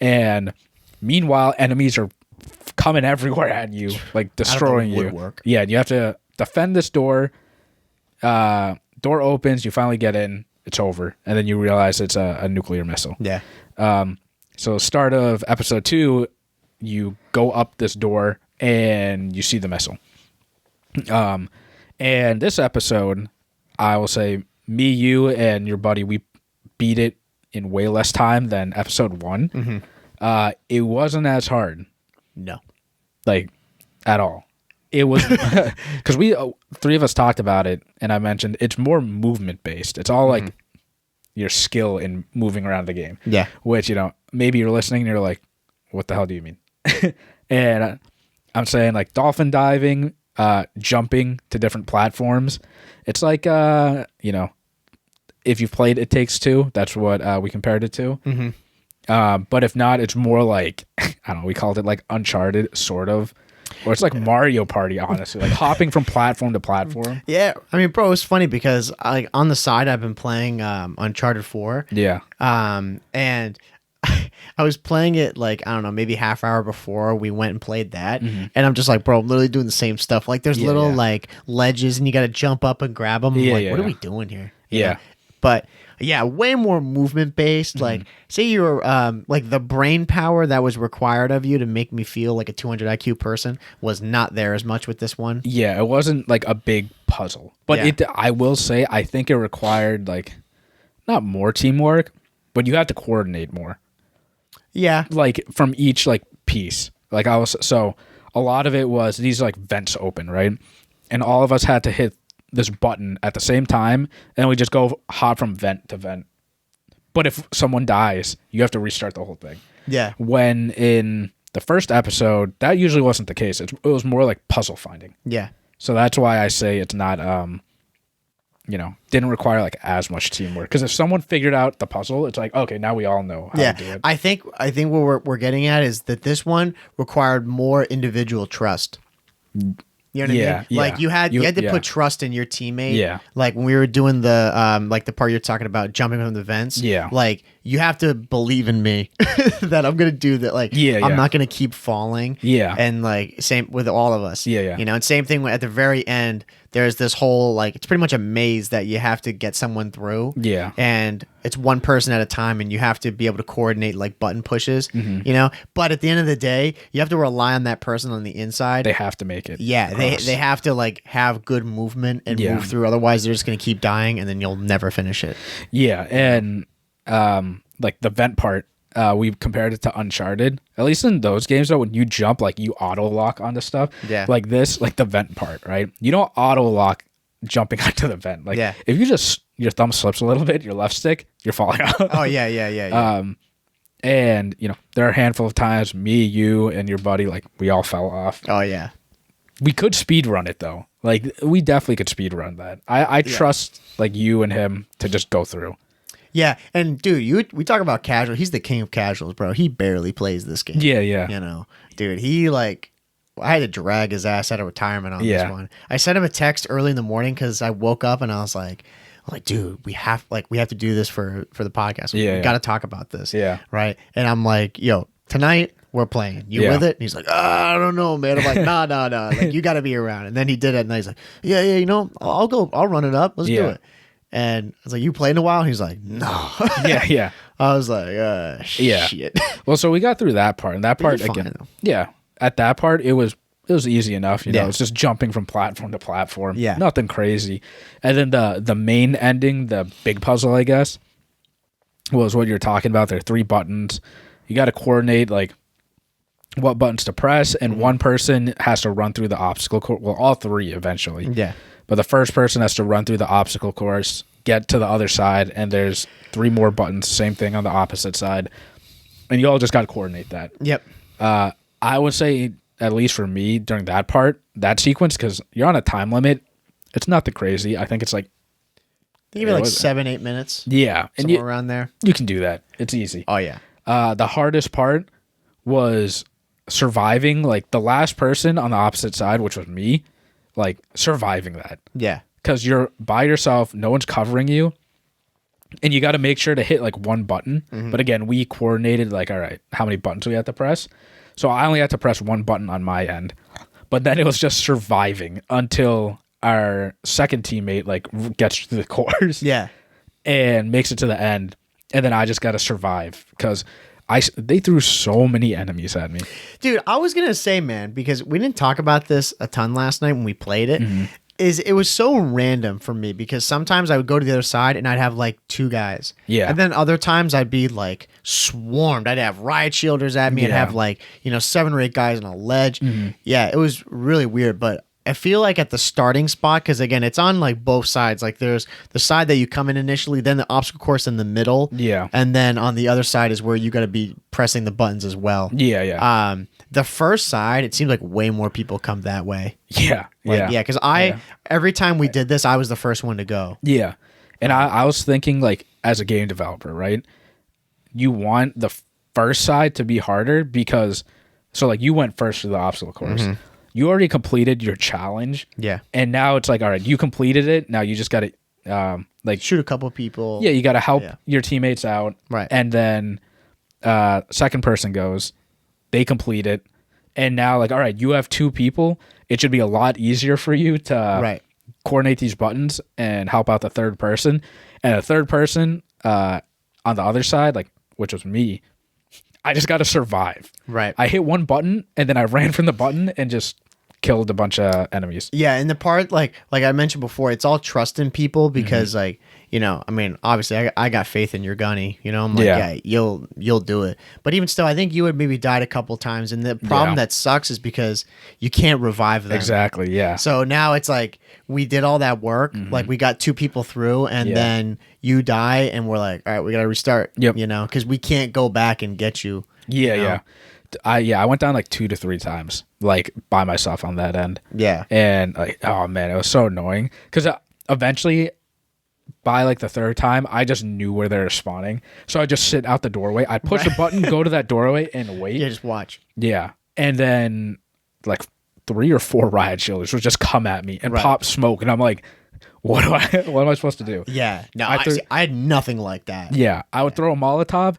Speaker 1: And meanwhile, enemies are coming everywhere at you, like destroying you. Yeah, you have to defend this door. Door opens, you finally get in, it's over, and then you realize it's a nuclear missile.
Speaker 2: Yeah.
Speaker 1: So start of episode 2, you go up this door and you see the missile. And this episode, I will say, me, you, and your buddy, we beat it in way less time than episode 1. It wasn't as hard.
Speaker 2: No.
Speaker 1: Like, at all. It was because we 3 of us talked about it, and I mentioned it's more movement based. It's all like your skill in moving around the game.
Speaker 2: Yeah.
Speaker 1: Which, maybe you're listening and you're like, what the hell do you mean? And I'm saying like dolphin diving, jumping to different platforms. It's like, if you've played It Takes Two, that's what we compared it to. But if not, it's more like, I don't know, we called it like Uncharted, sort of. Or it's like Mario Party, honestly, like hopping from platform to platform.
Speaker 2: Yeah, I mean, bro, it's funny because like on the side, I've been playing Uncharted 4.
Speaker 1: Yeah.
Speaker 2: And I was playing it like, I don't know, maybe half hour before we went and played that. And I'm just like, bro, I'm literally doing the same stuff. Like there's little like ledges and you got to jump up and grab them. Like, what are we doing here?
Speaker 1: Yeah.
Speaker 2: But yeah, way more movement based. Like, say you're like the brain power that was required of you to make me feel like a 200 IQ person was not there as much with this one.
Speaker 1: Yeah, it wasn't like a big puzzle, but I will say, I think it required like not more teamwork, but you have to coordinate more. Yeah, like from each like piece. Like so a lot of it was these like vents open, right, and all of us had to hit this button at the same time, and we just go hop from vent to vent. But if someone dies, you have to restart the whole thing. Yeah. When in the first episode, that usually wasn't the case. It was more like puzzle finding. Yeah. So that's why I say it's not, didn't require like as much teamwork. Because if someone figured out the puzzle, it's like, okay, now we all know how to do it.
Speaker 2: I think what we're getting at is that this one required more individual trust. You know what I mean? Yeah. Like you had to put trust in your teammate. Yeah. Like when we were doing the like the part you're talking about, jumping from the vents. Yeah. Like you have to believe in me that I'm gonna do that. Like I'm not gonna keep falling. Yeah. And like same with all of us. Yeah. And same thing at the very end. There's this whole like it's pretty much a maze that you have to get someone through. Yeah. And it's one person at a time, and you have to be able to coordinate like button pushes. But at the end of the day, you have to rely on that person on the inside.
Speaker 1: They have to make it.
Speaker 2: Yeah. They have to like have good movement and move through. Otherwise, they're just gonna keep dying, and then you'll never finish it.
Speaker 1: Yeah. And like the vent part. We compared it to Uncharted. At least in those games, though, when you jump, like you auto lock onto stuff. Yeah. Like this, like the vent part, right? You don't auto lock jumping onto the vent. Like if you just your thumb slips a little bit, your left stick, you're falling out.
Speaker 2: Oh yeah.
Speaker 1: And there are a handful of times me, you, and your buddy, like we all fell off.
Speaker 2: Oh yeah.
Speaker 1: We could speed run it though. Like we definitely could speed run that. I trust like you and him to just go through.
Speaker 2: Yeah, and dude, we talk about casual. He's the king of casuals, bro. He barely plays this game.
Speaker 1: Yeah.
Speaker 2: Dude, he like, I had to drag his ass out of retirement on this one. I sent him a text early in the morning because I woke up and I was like, dude, we have to do this for the podcast. We got to talk about this. Yeah, right. And I'm like, yo, tonight we're playing. You with it? And he's like, I don't know, man. I'm like, nah. Like you got to be around. And then he did it, and he's like, yeah. I'll go. I'll run it up. Let's do it. And I was like, you played in a while? He's like, no.
Speaker 1: Yeah.
Speaker 2: I was like, shit.
Speaker 1: Well, so we got through that part, and that part again, yeah. At that part, it was easy enough. You know, it's just jumping from platform to platform.
Speaker 2: Yeah,
Speaker 1: nothing crazy. And then the main ending, the big puzzle, I guess, was what you're talking about. There are 3 buttons. You got to coordinate like what buttons to press, and one person has to run through the obstacle course. Well, all 3 eventually.
Speaker 2: Yeah.
Speaker 1: But the first person has to run through the obstacle course, get to the other side, and there's 3 more buttons, same thing on the opposite side. And you all just got to coordinate that.
Speaker 2: Yep.
Speaker 1: I would say, at least for me, during that part, that sequence, because you're on a time limit, it's nothing crazy. I think it's like...
Speaker 2: Maybe like 7-8 minutes.
Speaker 1: Yeah.
Speaker 2: And somewhere around there.
Speaker 1: You can do that. It's easy.
Speaker 2: Oh, yeah.
Speaker 1: The hardest part was surviving, like, the last person on the opposite side, which was me, like, surviving that.
Speaker 2: Yeah.
Speaker 1: Because you're by yourself, no one's covering you, and you got to make sure to hit, like, one button. But again, we coordinated, like, all right, how many buttons we have to press? So I only had to press one button on my end. But then it was just surviving until our second teammate, like, gets to the course.
Speaker 2: Yeah.
Speaker 1: And makes it to the end. And then I just got to survive because... they threw so many enemies at me.
Speaker 2: Dude, I was going to say, man, because we didn't talk about this a ton last night when we played it, it was so random for me because sometimes I would go to the other side and I'd have like 2 guys.
Speaker 1: Yeah.
Speaker 2: And then other times I'd be like swarmed. I'd have riot shielders at me and have like, 7 or 8 guys on a ledge. Yeah, it was really weird, but I feel like at the starting spot, because again, it's on like both sides. Like there's the side that you come in initially, then the obstacle course in the middle.
Speaker 1: Yeah.
Speaker 2: And then on the other side is where you got to be pressing the buttons as well.
Speaker 1: Yeah, yeah.
Speaker 2: The first side, it seems like way more people come that way.
Speaker 1: Yeah.
Speaker 2: Like, yeah. Because every time we did this, I was the first one to go.
Speaker 1: Yeah. And I was thinking, like, as a game developer, right? You want the first side to be harder because, so like you went first to the obstacle course. You already completed your challenge.
Speaker 2: Yeah.
Speaker 1: And now it's like, all right, you completed it. Now you just got to like
Speaker 2: shoot a couple people.
Speaker 1: Yeah, you got to help your teammates out.
Speaker 2: Right.
Speaker 1: And then second person goes, they complete it. And now like, all right, you have 2 people. It should be a lot easier for you to coordinate these buttons and help out the third person. And the third person on the other side, like, which was me, I just got to survive.
Speaker 2: Right.
Speaker 1: I hit one button and then I ran from the button and just killed a bunch of enemies.
Speaker 2: Yeah, and the part like I mentioned before, it's all trust in people because like, I mean, obviously I got faith in your gunny, I'm like, yeah, you'll do it. But even still, I think you had maybe died a couple times, and the problem that sucks is because you can't revive them.
Speaker 1: Exactly, yeah.
Speaker 2: So now it's like we did all that work, like we got 2 people through, and then you die and we're like, all right, we got to restart, because we can't go back and get you.
Speaker 1: Yeah. I went down like 2 to 3 times, like by myself on that end.
Speaker 2: Yeah.
Speaker 1: And like, oh man, it was so annoying because eventually by like the 3rd time, I just knew where they were spawning. So I just sit out the doorway. I'd push a button, go to that doorway and wait.
Speaker 2: Yeah, just watch.
Speaker 1: Yeah. And then like 3 or 4 riot shielders would just come at me and pop smoke. And I'm like, what am I supposed to do?
Speaker 2: Yeah. No, I had nothing like that.
Speaker 1: Yeah. I would throw a Molotov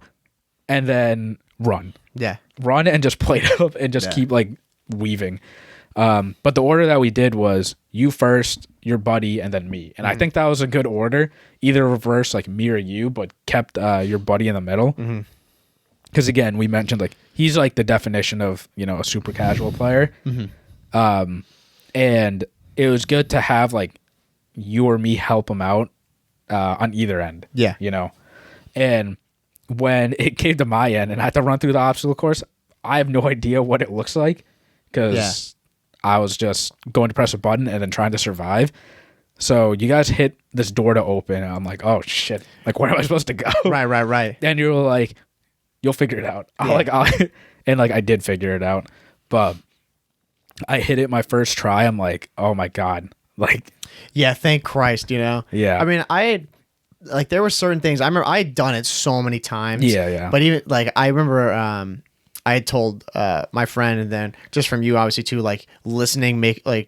Speaker 1: and then run.
Speaker 2: Yeah.
Speaker 1: Run and just plate up and just keep like weaving. But the order that we did was you first, your buddy, and then me. And I think that was a good order. Either reverse like me or you, but kept your buddy in the middle. Because again, we mentioned like he's like the definition of, a super casual player. And it was good to have like you or me help him out on either end.
Speaker 2: Yeah.
Speaker 1: And when it came to my end and I had to run through the obstacle course, I have no idea what it looks like because I was just going to press a button and then trying to survive. So you guys hit this door to open and I'm like, oh shit, like where am I supposed to go?
Speaker 2: Right.
Speaker 1: And you're like, you'll figure it out. And like I did figure it out, but I hit it my first try. I'm like, oh my God. Like,
Speaker 2: yeah, thank Christ, Yeah. I mean, like there were certain things I remember I had done it so many times.
Speaker 1: Yeah.
Speaker 2: But even like I remember I had told my friend, and then just from you obviously too, like listening,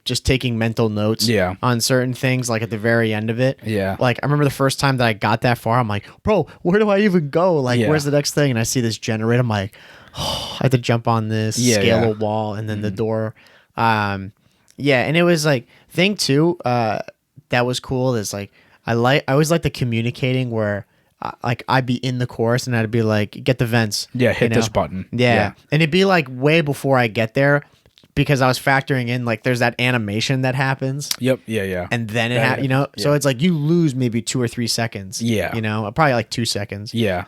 Speaker 2: just taking mental notes on certain things like at the very end of it.
Speaker 1: Yeah.
Speaker 2: Like I remember the first time that I got that far, I'm like, bro, where do I even go? Like where's the next thing? And I see this generator, I'm like, oh, I have to jump on this, scale a wall, and then the door. And it was like thing too, that was cool is like I always like the communicating where like I'd be in the course and I'd be like, get the vents.
Speaker 1: Yeah, hit this button.
Speaker 2: Yeah. And it'd be like way before I get there because I was factoring in like there's that animation that happens.
Speaker 1: Yep. Yeah.
Speaker 2: And then so it's like you lose maybe 2 or 3 seconds.
Speaker 1: Yeah.
Speaker 2: Probably like 2 seconds.
Speaker 1: Yeah.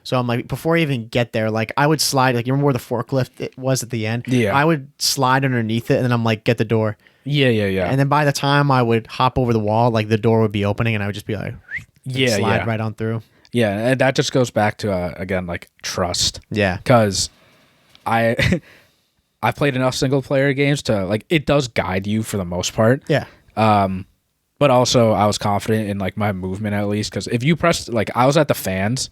Speaker 2: So I'm like, before I even get there, like I would slide, like you remember where the forklift it was at the end?
Speaker 1: Yeah.
Speaker 2: I would slide underneath it and then I'm like, get the door.
Speaker 1: Yeah.
Speaker 2: And then by the time I would hop over the wall, like the door would be opening and I would just be like, slide right on through.
Speaker 1: Yeah. And that just goes back to, again, like trust.
Speaker 2: Yeah.
Speaker 1: Because I've played enough single player games to like, it does guide you for the most part.
Speaker 2: Yeah.
Speaker 1: But also I was confident in like my movement at least. Because if you press, like I was at the fans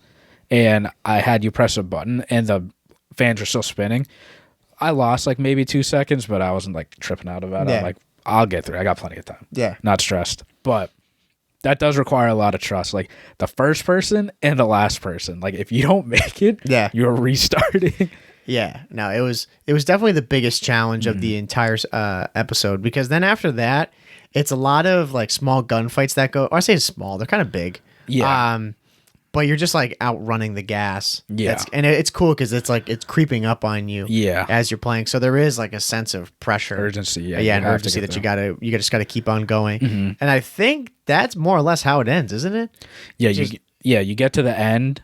Speaker 1: and I had you press a button and the fans were still spinning. I lost like maybe 2 seconds, but I wasn't like tripping out about it. I'm like, I'll get through. I got plenty of time.
Speaker 2: Yeah.
Speaker 1: Not stressed. But that does require a lot of trust. Like the first person and the last person. Like if you don't make it, you're restarting.
Speaker 2: Yeah. No, it was definitely the biggest challenge of the entire episode because then after that, it's a lot of like small gunfights that go, or I say small, they're kind of big.
Speaker 1: Yeah.
Speaker 2: But you're just like outrunning the gas.
Speaker 1: Yeah.
Speaker 2: And it's cool because it's like it's creeping up on you as you're playing. So there is like a sense of pressure.
Speaker 1: Urgency. Yeah.
Speaker 2: Yeah, an urgency that you just gotta keep on going. Mm-hmm. And I think that's more or less how it ends, isn't it?
Speaker 1: Yeah, you get to the end,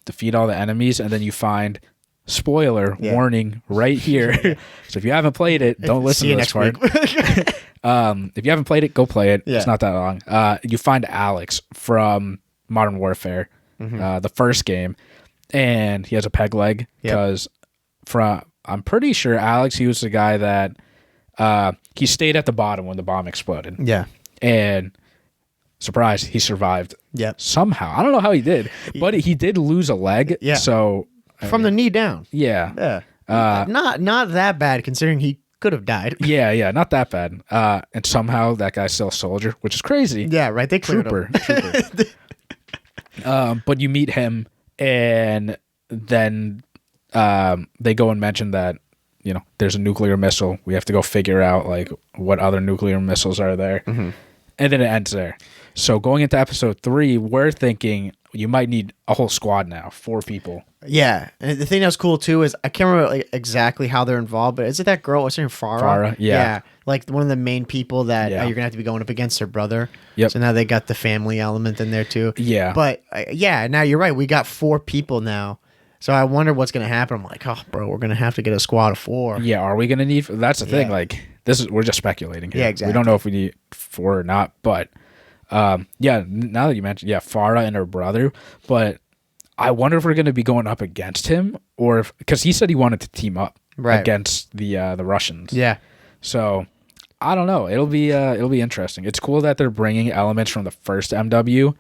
Speaker 1: defeat all the enemies, and then you find spoiler warning right here. So if you haven't played it, don't listen to this part. If you haven't played it, go play it. It's not that long. You find Alex from Modern Warfare, the first game, and he has a peg leg because I'm pretty sure Alex, he was the guy that he stayed at the bottom when the bomb exploded.
Speaker 2: Yeah.
Speaker 1: And surprise, he survived.
Speaker 2: Yep.
Speaker 1: Somehow. I don't know how he did, but he did lose a leg.
Speaker 2: Yeah.
Speaker 1: So
Speaker 2: from the knee down.
Speaker 1: Yeah.
Speaker 2: Yeah. Not that bad considering he could have died.
Speaker 1: Yeah, not that bad. And somehow that guy's still a soldier, which is crazy.
Speaker 2: Yeah, right. They
Speaker 1: Trooper. But you meet him, and then they go and mention that there's a nuclear missile. We have to go figure out like what other nuclear missiles are there, and then it ends there. So going into episode 3, we're thinking you might need a whole squad now, 4 people.
Speaker 2: Yeah, and the thing that's cool too is I can't remember like, exactly how they're involved, but is it that girl? What's her name? Farah. Yeah, like one of the main people that you're gonna have to be going up against her brother.
Speaker 1: Yep.
Speaker 2: So now they got the family element in there too.
Speaker 1: Yeah.
Speaker 2: But now you're right. We got 4 people now. So I wonder what's gonna happen. I'm like, oh, bro, we're gonna have to get a squad of 4.
Speaker 1: Yeah. Are we gonna need? That's the thing. Like we're just speculating here.
Speaker 2: Yeah, exactly.
Speaker 1: We don't know if we need 4 or not, but. Now that you mentioned, Farah and her brother, but I wonder if we're going to be going up against him or if, because he said he wanted to team up against the Russians.
Speaker 2: Yeah.
Speaker 1: So I don't know. It'll be interesting. It's cool that they're bringing elements from the first MW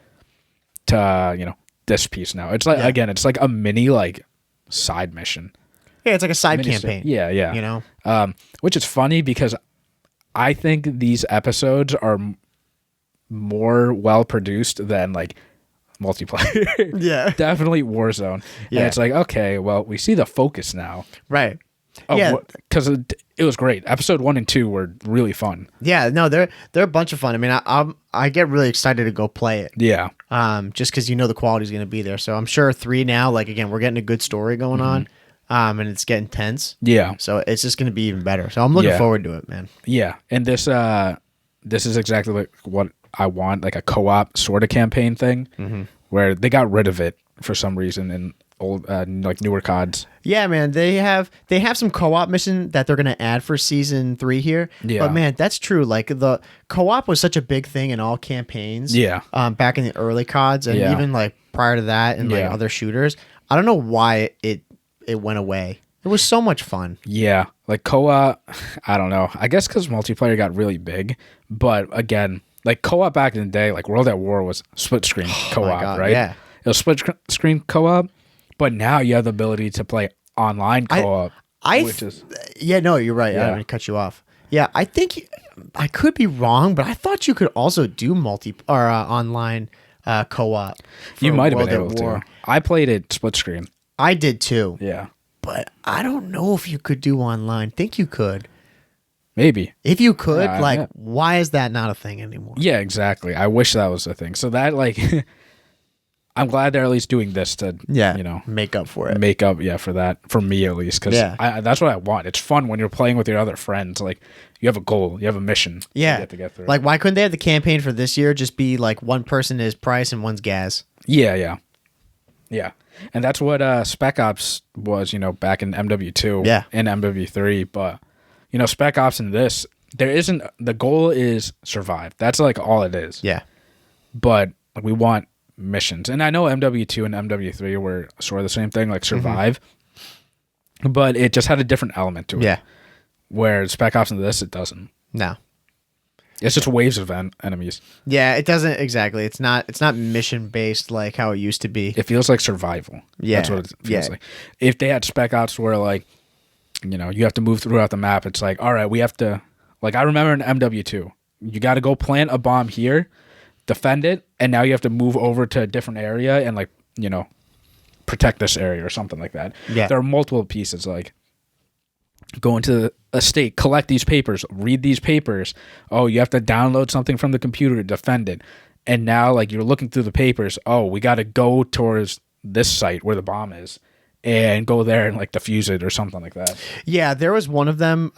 Speaker 1: to, this piece now. It's like, again, it's like a mini like side mission.
Speaker 2: Yeah. It's like a side campaign.
Speaker 1: Yeah. Which is funny because I think these episodes are more well produced than like multiplayer.
Speaker 2: Yeah.
Speaker 1: Definitely Warzone. Yeah. And it's like, okay, well, we see the focus now.
Speaker 2: Right.
Speaker 1: Because it was great. Episode 1 and 2 were really fun.
Speaker 2: Yeah, no, they're a bunch of fun. I mean, I get really excited to go play it.
Speaker 1: Yeah.
Speaker 2: Just because the quality's going to be there. So I'm sure 3 now, like again, we're getting a good story going on. And it's getting tense.
Speaker 1: Yeah.
Speaker 2: So it's just going to be even better. So I'm looking forward to it, man.
Speaker 1: Yeah. And this is exactly like what I want, like a co-op sort of campaign thing where they got rid of it for some reason in old like newer CODs.
Speaker 2: Yeah, man, they have some co-op mission that they're gonna add for season 3 here.
Speaker 1: Yeah.
Speaker 2: But man, that's true. Like the co-op was such a big thing in all campaigns.
Speaker 1: Yeah.
Speaker 2: Back in the early CODs and even like prior to that and like other shooters. I don't know why it went away. It was so much fun.
Speaker 1: Yeah, like co-op. I don't know. I guess because multiplayer got really big, but again. Like co-op back in the day, like World at War was split screen co-op, right?
Speaker 2: Yeah.
Speaker 1: It was split screen co-op, but now you have the ability to play online co-op.
Speaker 2: No, you're right. I didn't cut you off. Yeah, I think I could be wrong, but I thought you could also do online co-op.
Speaker 1: You might have been able to. I played it split screen.
Speaker 2: I did too.
Speaker 1: Yeah.
Speaker 2: But I don't know if you could do online. Think you could.
Speaker 1: Maybe.
Speaker 2: If you could, why is that not a thing anymore?
Speaker 1: Yeah, exactly. I wish that was a thing. So that, like, I'm glad they're at least doing this to,
Speaker 2: make up for it.
Speaker 1: Make up, for that, for me at least, because that's what I want. It's fun when you're playing with your other friends. Like, you have a goal, you have a mission.
Speaker 2: Yeah.
Speaker 1: You get to get through.
Speaker 2: Like, why couldn't they have the campaign for this year just be like one person is Price and one's Gaz?
Speaker 1: Yeah. And that's what Spec Ops was, back in MW2 and MW3. But, Spec Ops in this, the goal is survive. That's like all it is.
Speaker 2: Yeah.
Speaker 1: But we want missions. And I know MW2 and MW3 were sort of the same thing, like survive. But it just had a different element to it.
Speaker 2: Yeah.
Speaker 1: Where Spec Ops in this, it doesn't.
Speaker 2: No.
Speaker 1: It's just waves of enemies.
Speaker 2: Yeah, it doesn't exactly. It's not mission based like how it used to be.
Speaker 1: It feels like survival. Yeah, that's what it feels like. If they had Spec Ops where like, you have to move throughout the map, it's like, all right, we have to. Like I remember in MW2, you got to go plant a bomb here, defend it, and now you have to move over to a different area and like protect this area or something like that.
Speaker 2: Yeah,
Speaker 1: there are multiple pieces like. Go into a state, collect these papers, read these papers. Oh, you have to download something from the computer to defend it. And now, like, you're looking through the papers. Oh, we got to go towards this site where the bomb is and go there and, like, defuse it or something like that.
Speaker 2: Yeah, there was one of them.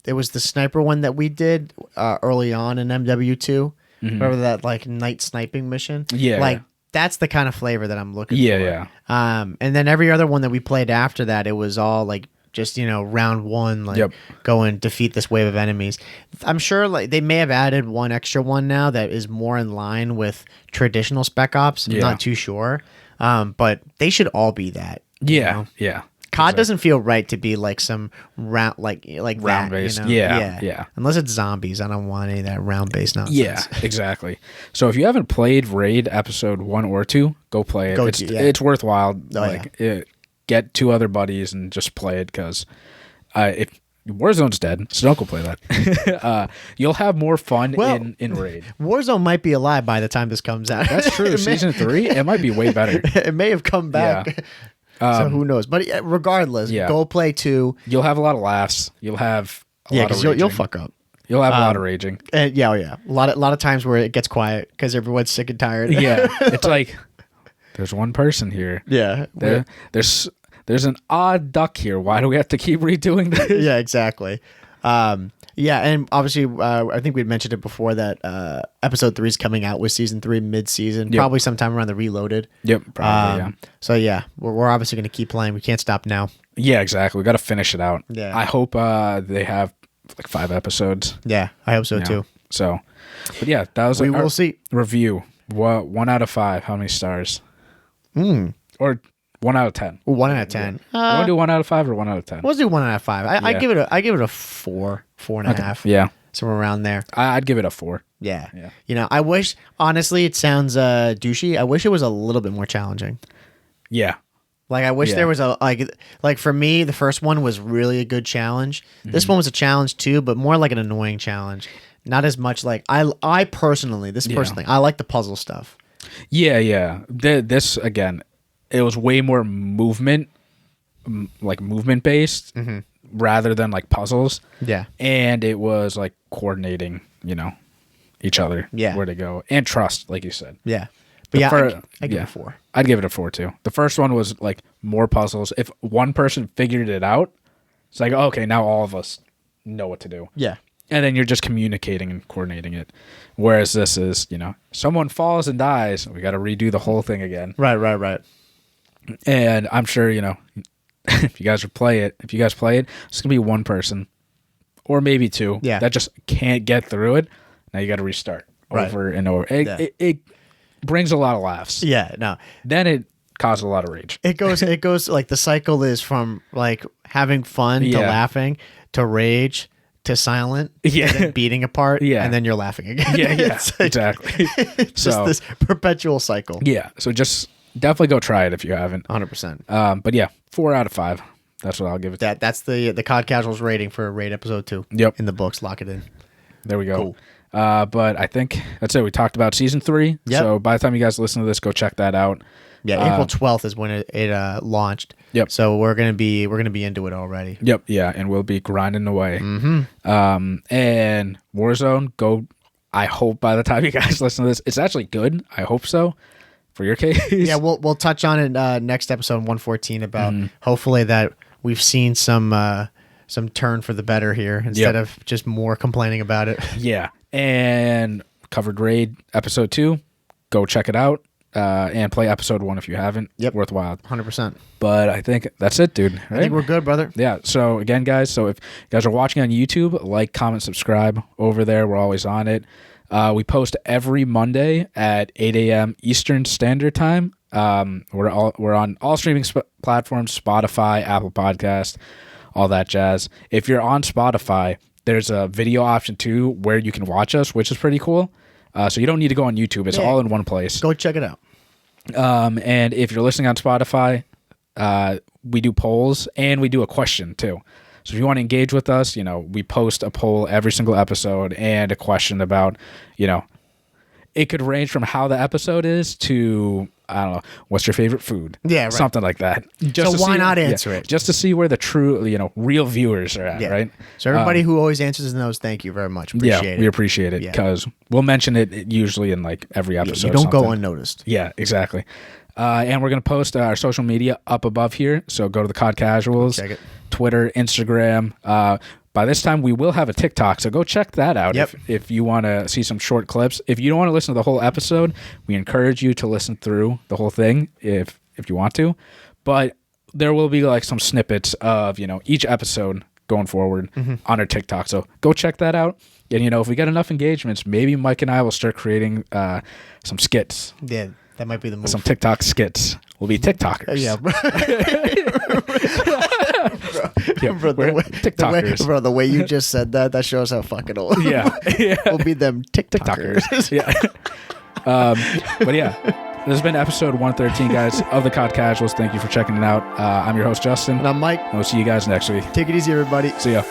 Speaker 2: It was the sniper one that we did early on in MW2. Remember that, like, night sniping mission?
Speaker 1: Yeah.
Speaker 2: Like, that's the kind of flavor that I'm looking for.
Speaker 1: Yeah.
Speaker 2: And then every other one that we played after that, it was all, like, just round one, like go and defeat this wave of enemies. I'm sure like they may have added one extra one now that is more in line with traditional Spec Ops. I'm not too sure, but they should all be that.
Speaker 1: Yeah.
Speaker 2: COD doesn't feel right to be like some round like
Speaker 1: round based. Yeah.
Speaker 2: Unless it's zombies, I don't want any of that round based nonsense.
Speaker 1: Yeah, exactly. So if you haven't played Raid Episode 1 or 2, go play it. It's worthwhile. Get 2 other buddies and just play it because if Warzone's dead, so don't go play that. You'll have more fun in Raid.
Speaker 2: Warzone might be alive by the time this comes out.
Speaker 1: That's true. Season 3, it might be way better.
Speaker 2: It may have come back. Yeah. So who knows? But regardless, go play 2.
Speaker 1: You'll have a lot of laughs. You'll have a lot of raging.
Speaker 2: You'll fuck up.
Speaker 1: You'll have a lot of raging.
Speaker 2: And a lot of times where it gets quiet because everyone's sick and tired.
Speaker 1: Yeah, it's like there's one person here.
Speaker 2: Yeah,
Speaker 1: There's an odd duck here. Why do we have to keep redoing this?
Speaker 2: Yeah, exactly. And obviously, I think we'd mentioned it before that episode 3 is coming out with season 3 mid-season, probably sometime around the Reloaded.
Speaker 1: Yep, probably.
Speaker 2: So we're obviously going to keep playing. We can't stop now.
Speaker 1: Yeah, exactly. We got to finish it out.
Speaker 2: Yeah,
Speaker 1: I hope they have like 5 episodes.
Speaker 2: Yeah, I hope so too.
Speaker 1: So, but yeah, that was
Speaker 2: we will see.
Speaker 1: Review. 1 out of 5. How many stars? Or 1 out of 10.
Speaker 2: 1 out of 10.
Speaker 1: You want to do 1 out of 5 or 1 out of 10?
Speaker 2: Let's do 1 out of 5. I give it a 4, 4.5.
Speaker 1: Yeah,
Speaker 2: somewhere around there.
Speaker 1: I'd give it a 4.
Speaker 2: Yeah. I wish, honestly, it sounds douchey. I wish it was a little bit more challenging.
Speaker 1: Yeah.
Speaker 2: Like I wish there was a like for me, the first one was really a good challenge. This one was a challenge too, but more like an annoying challenge. Not as much like I personally, I like the puzzle stuff.
Speaker 1: Yeah. This again. It was way more movement based rather than like puzzles.
Speaker 2: Yeah.
Speaker 1: And it was like coordinating, each other, where to go, and trust, like you said.
Speaker 2: Yeah. But I give it a 4.
Speaker 1: I'd give it a 4 too. The first one was like more puzzles. If one person figured it out, it's like, okay, now all of us know what to do.
Speaker 2: Yeah.
Speaker 1: And then you're just communicating and coordinating it. Whereas this is, someone falls and dies. We got to redo the whole thing again.
Speaker 2: Right.
Speaker 1: And I'm sure, if you guys play it, it's going to be one person or maybe 2 that just can't get through it. Now you got to restart over and over. It brings a lot of laughs.
Speaker 2: Yeah, no.
Speaker 1: Then it causes a lot of rage.
Speaker 2: It goes like the cycle is from like having fun to laughing to rage to silent and then beating apart and then you're laughing again.
Speaker 1: Yeah, exactly.
Speaker 2: It's just this perpetual cycle.
Speaker 1: Yeah, so just definitely go try it if you haven't.
Speaker 2: 100%.
Speaker 1: But yeah, 4 out of 5. That's what I'll give it.
Speaker 2: That's the COD Casuals rating for Raid Episode 2.
Speaker 1: Yep.
Speaker 2: In the books. Lock it in.
Speaker 1: There we go.
Speaker 2: Cool.
Speaker 1: But I think that's it. We talked about Season 3.
Speaker 2: Yep.
Speaker 1: So by the time you guys listen to this, go check that out.
Speaker 2: Yeah, April 12th is when it launched.
Speaker 1: Yep.
Speaker 2: So we're gonna be into it already.
Speaker 1: Yep. Yeah, and we'll be grinding away. And Warzone, go. I hope by the time you guys listen to this, it's actually good. I hope so. for your case.
Speaker 2: Yeah, we'll touch on it next episode 114 about hopefully that we've seen some turn for the better here instead of just more complaining about it.
Speaker 1: Yeah, and covered raid episode 2. Go check it out. And play episode 1 if you haven't.
Speaker 2: Yep.
Speaker 1: Worthwhile.
Speaker 2: 100%.
Speaker 1: But I think that's it, dude. Right?
Speaker 2: I think we're good, brother.
Speaker 1: Yeah. So again, guys, so if you guys are watching on YouTube, like, comment, subscribe over there. We're always on it. We post every Monday at 8 a.m. Eastern Standard Time. We're on all streaming platforms, Spotify, Apple Podcast, all that jazz. If you're on Spotify, there's a video option too where you can watch us, which is pretty cool. So you don't need to go on YouTube. It's all in one place.
Speaker 2: Go check it out.
Speaker 1: And if you're listening on Spotify, we do polls and we do a question too. So if you want to engage with us, we post a poll every single episode and a question about, it could range from how the episode is to, I don't know, what's your favorite food?
Speaker 2: Yeah, right.
Speaker 1: Something like that.
Speaker 2: So why not answer it?
Speaker 1: Just to see where the true, real viewers are at, right?
Speaker 2: So everybody who always answers those, thank you very much. Appreciate it.
Speaker 1: We appreciate it because we'll mention it usually in like every episode.
Speaker 2: You don't go unnoticed.
Speaker 1: Yeah, exactly. And we're going to post our social media up above here. So go to the COD Casuals,
Speaker 2: check it.
Speaker 1: Twitter, Instagram. By this time, we will have a TikTok, so go check that out if you want to see some short clips. If you don't want to listen to the whole episode, we encourage you to listen through the whole thing if you want to. But there will be like some snippets of, each episode going forward on our TikTok. So go check that out. And, if we get enough engagements, maybe Mike and I will start creating some skits.
Speaker 2: Yeah, that might be the move.
Speaker 1: Some TikTok skits. We'll be TikTokers.
Speaker 2: Yeah.
Speaker 1: Bro, we're TikTokers.
Speaker 2: The way you just said that shows how fucking old.
Speaker 1: Yeah.
Speaker 2: We'll be them TikTokers.
Speaker 1: Yeah. But yeah, this has been episode 113, guys, of the COD Casuals. Thank you for checking it out. I'm your host, Justin.
Speaker 2: And I'm Mike.
Speaker 1: And we'll see you guys next week.
Speaker 2: Take it easy, everybody.
Speaker 1: See ya.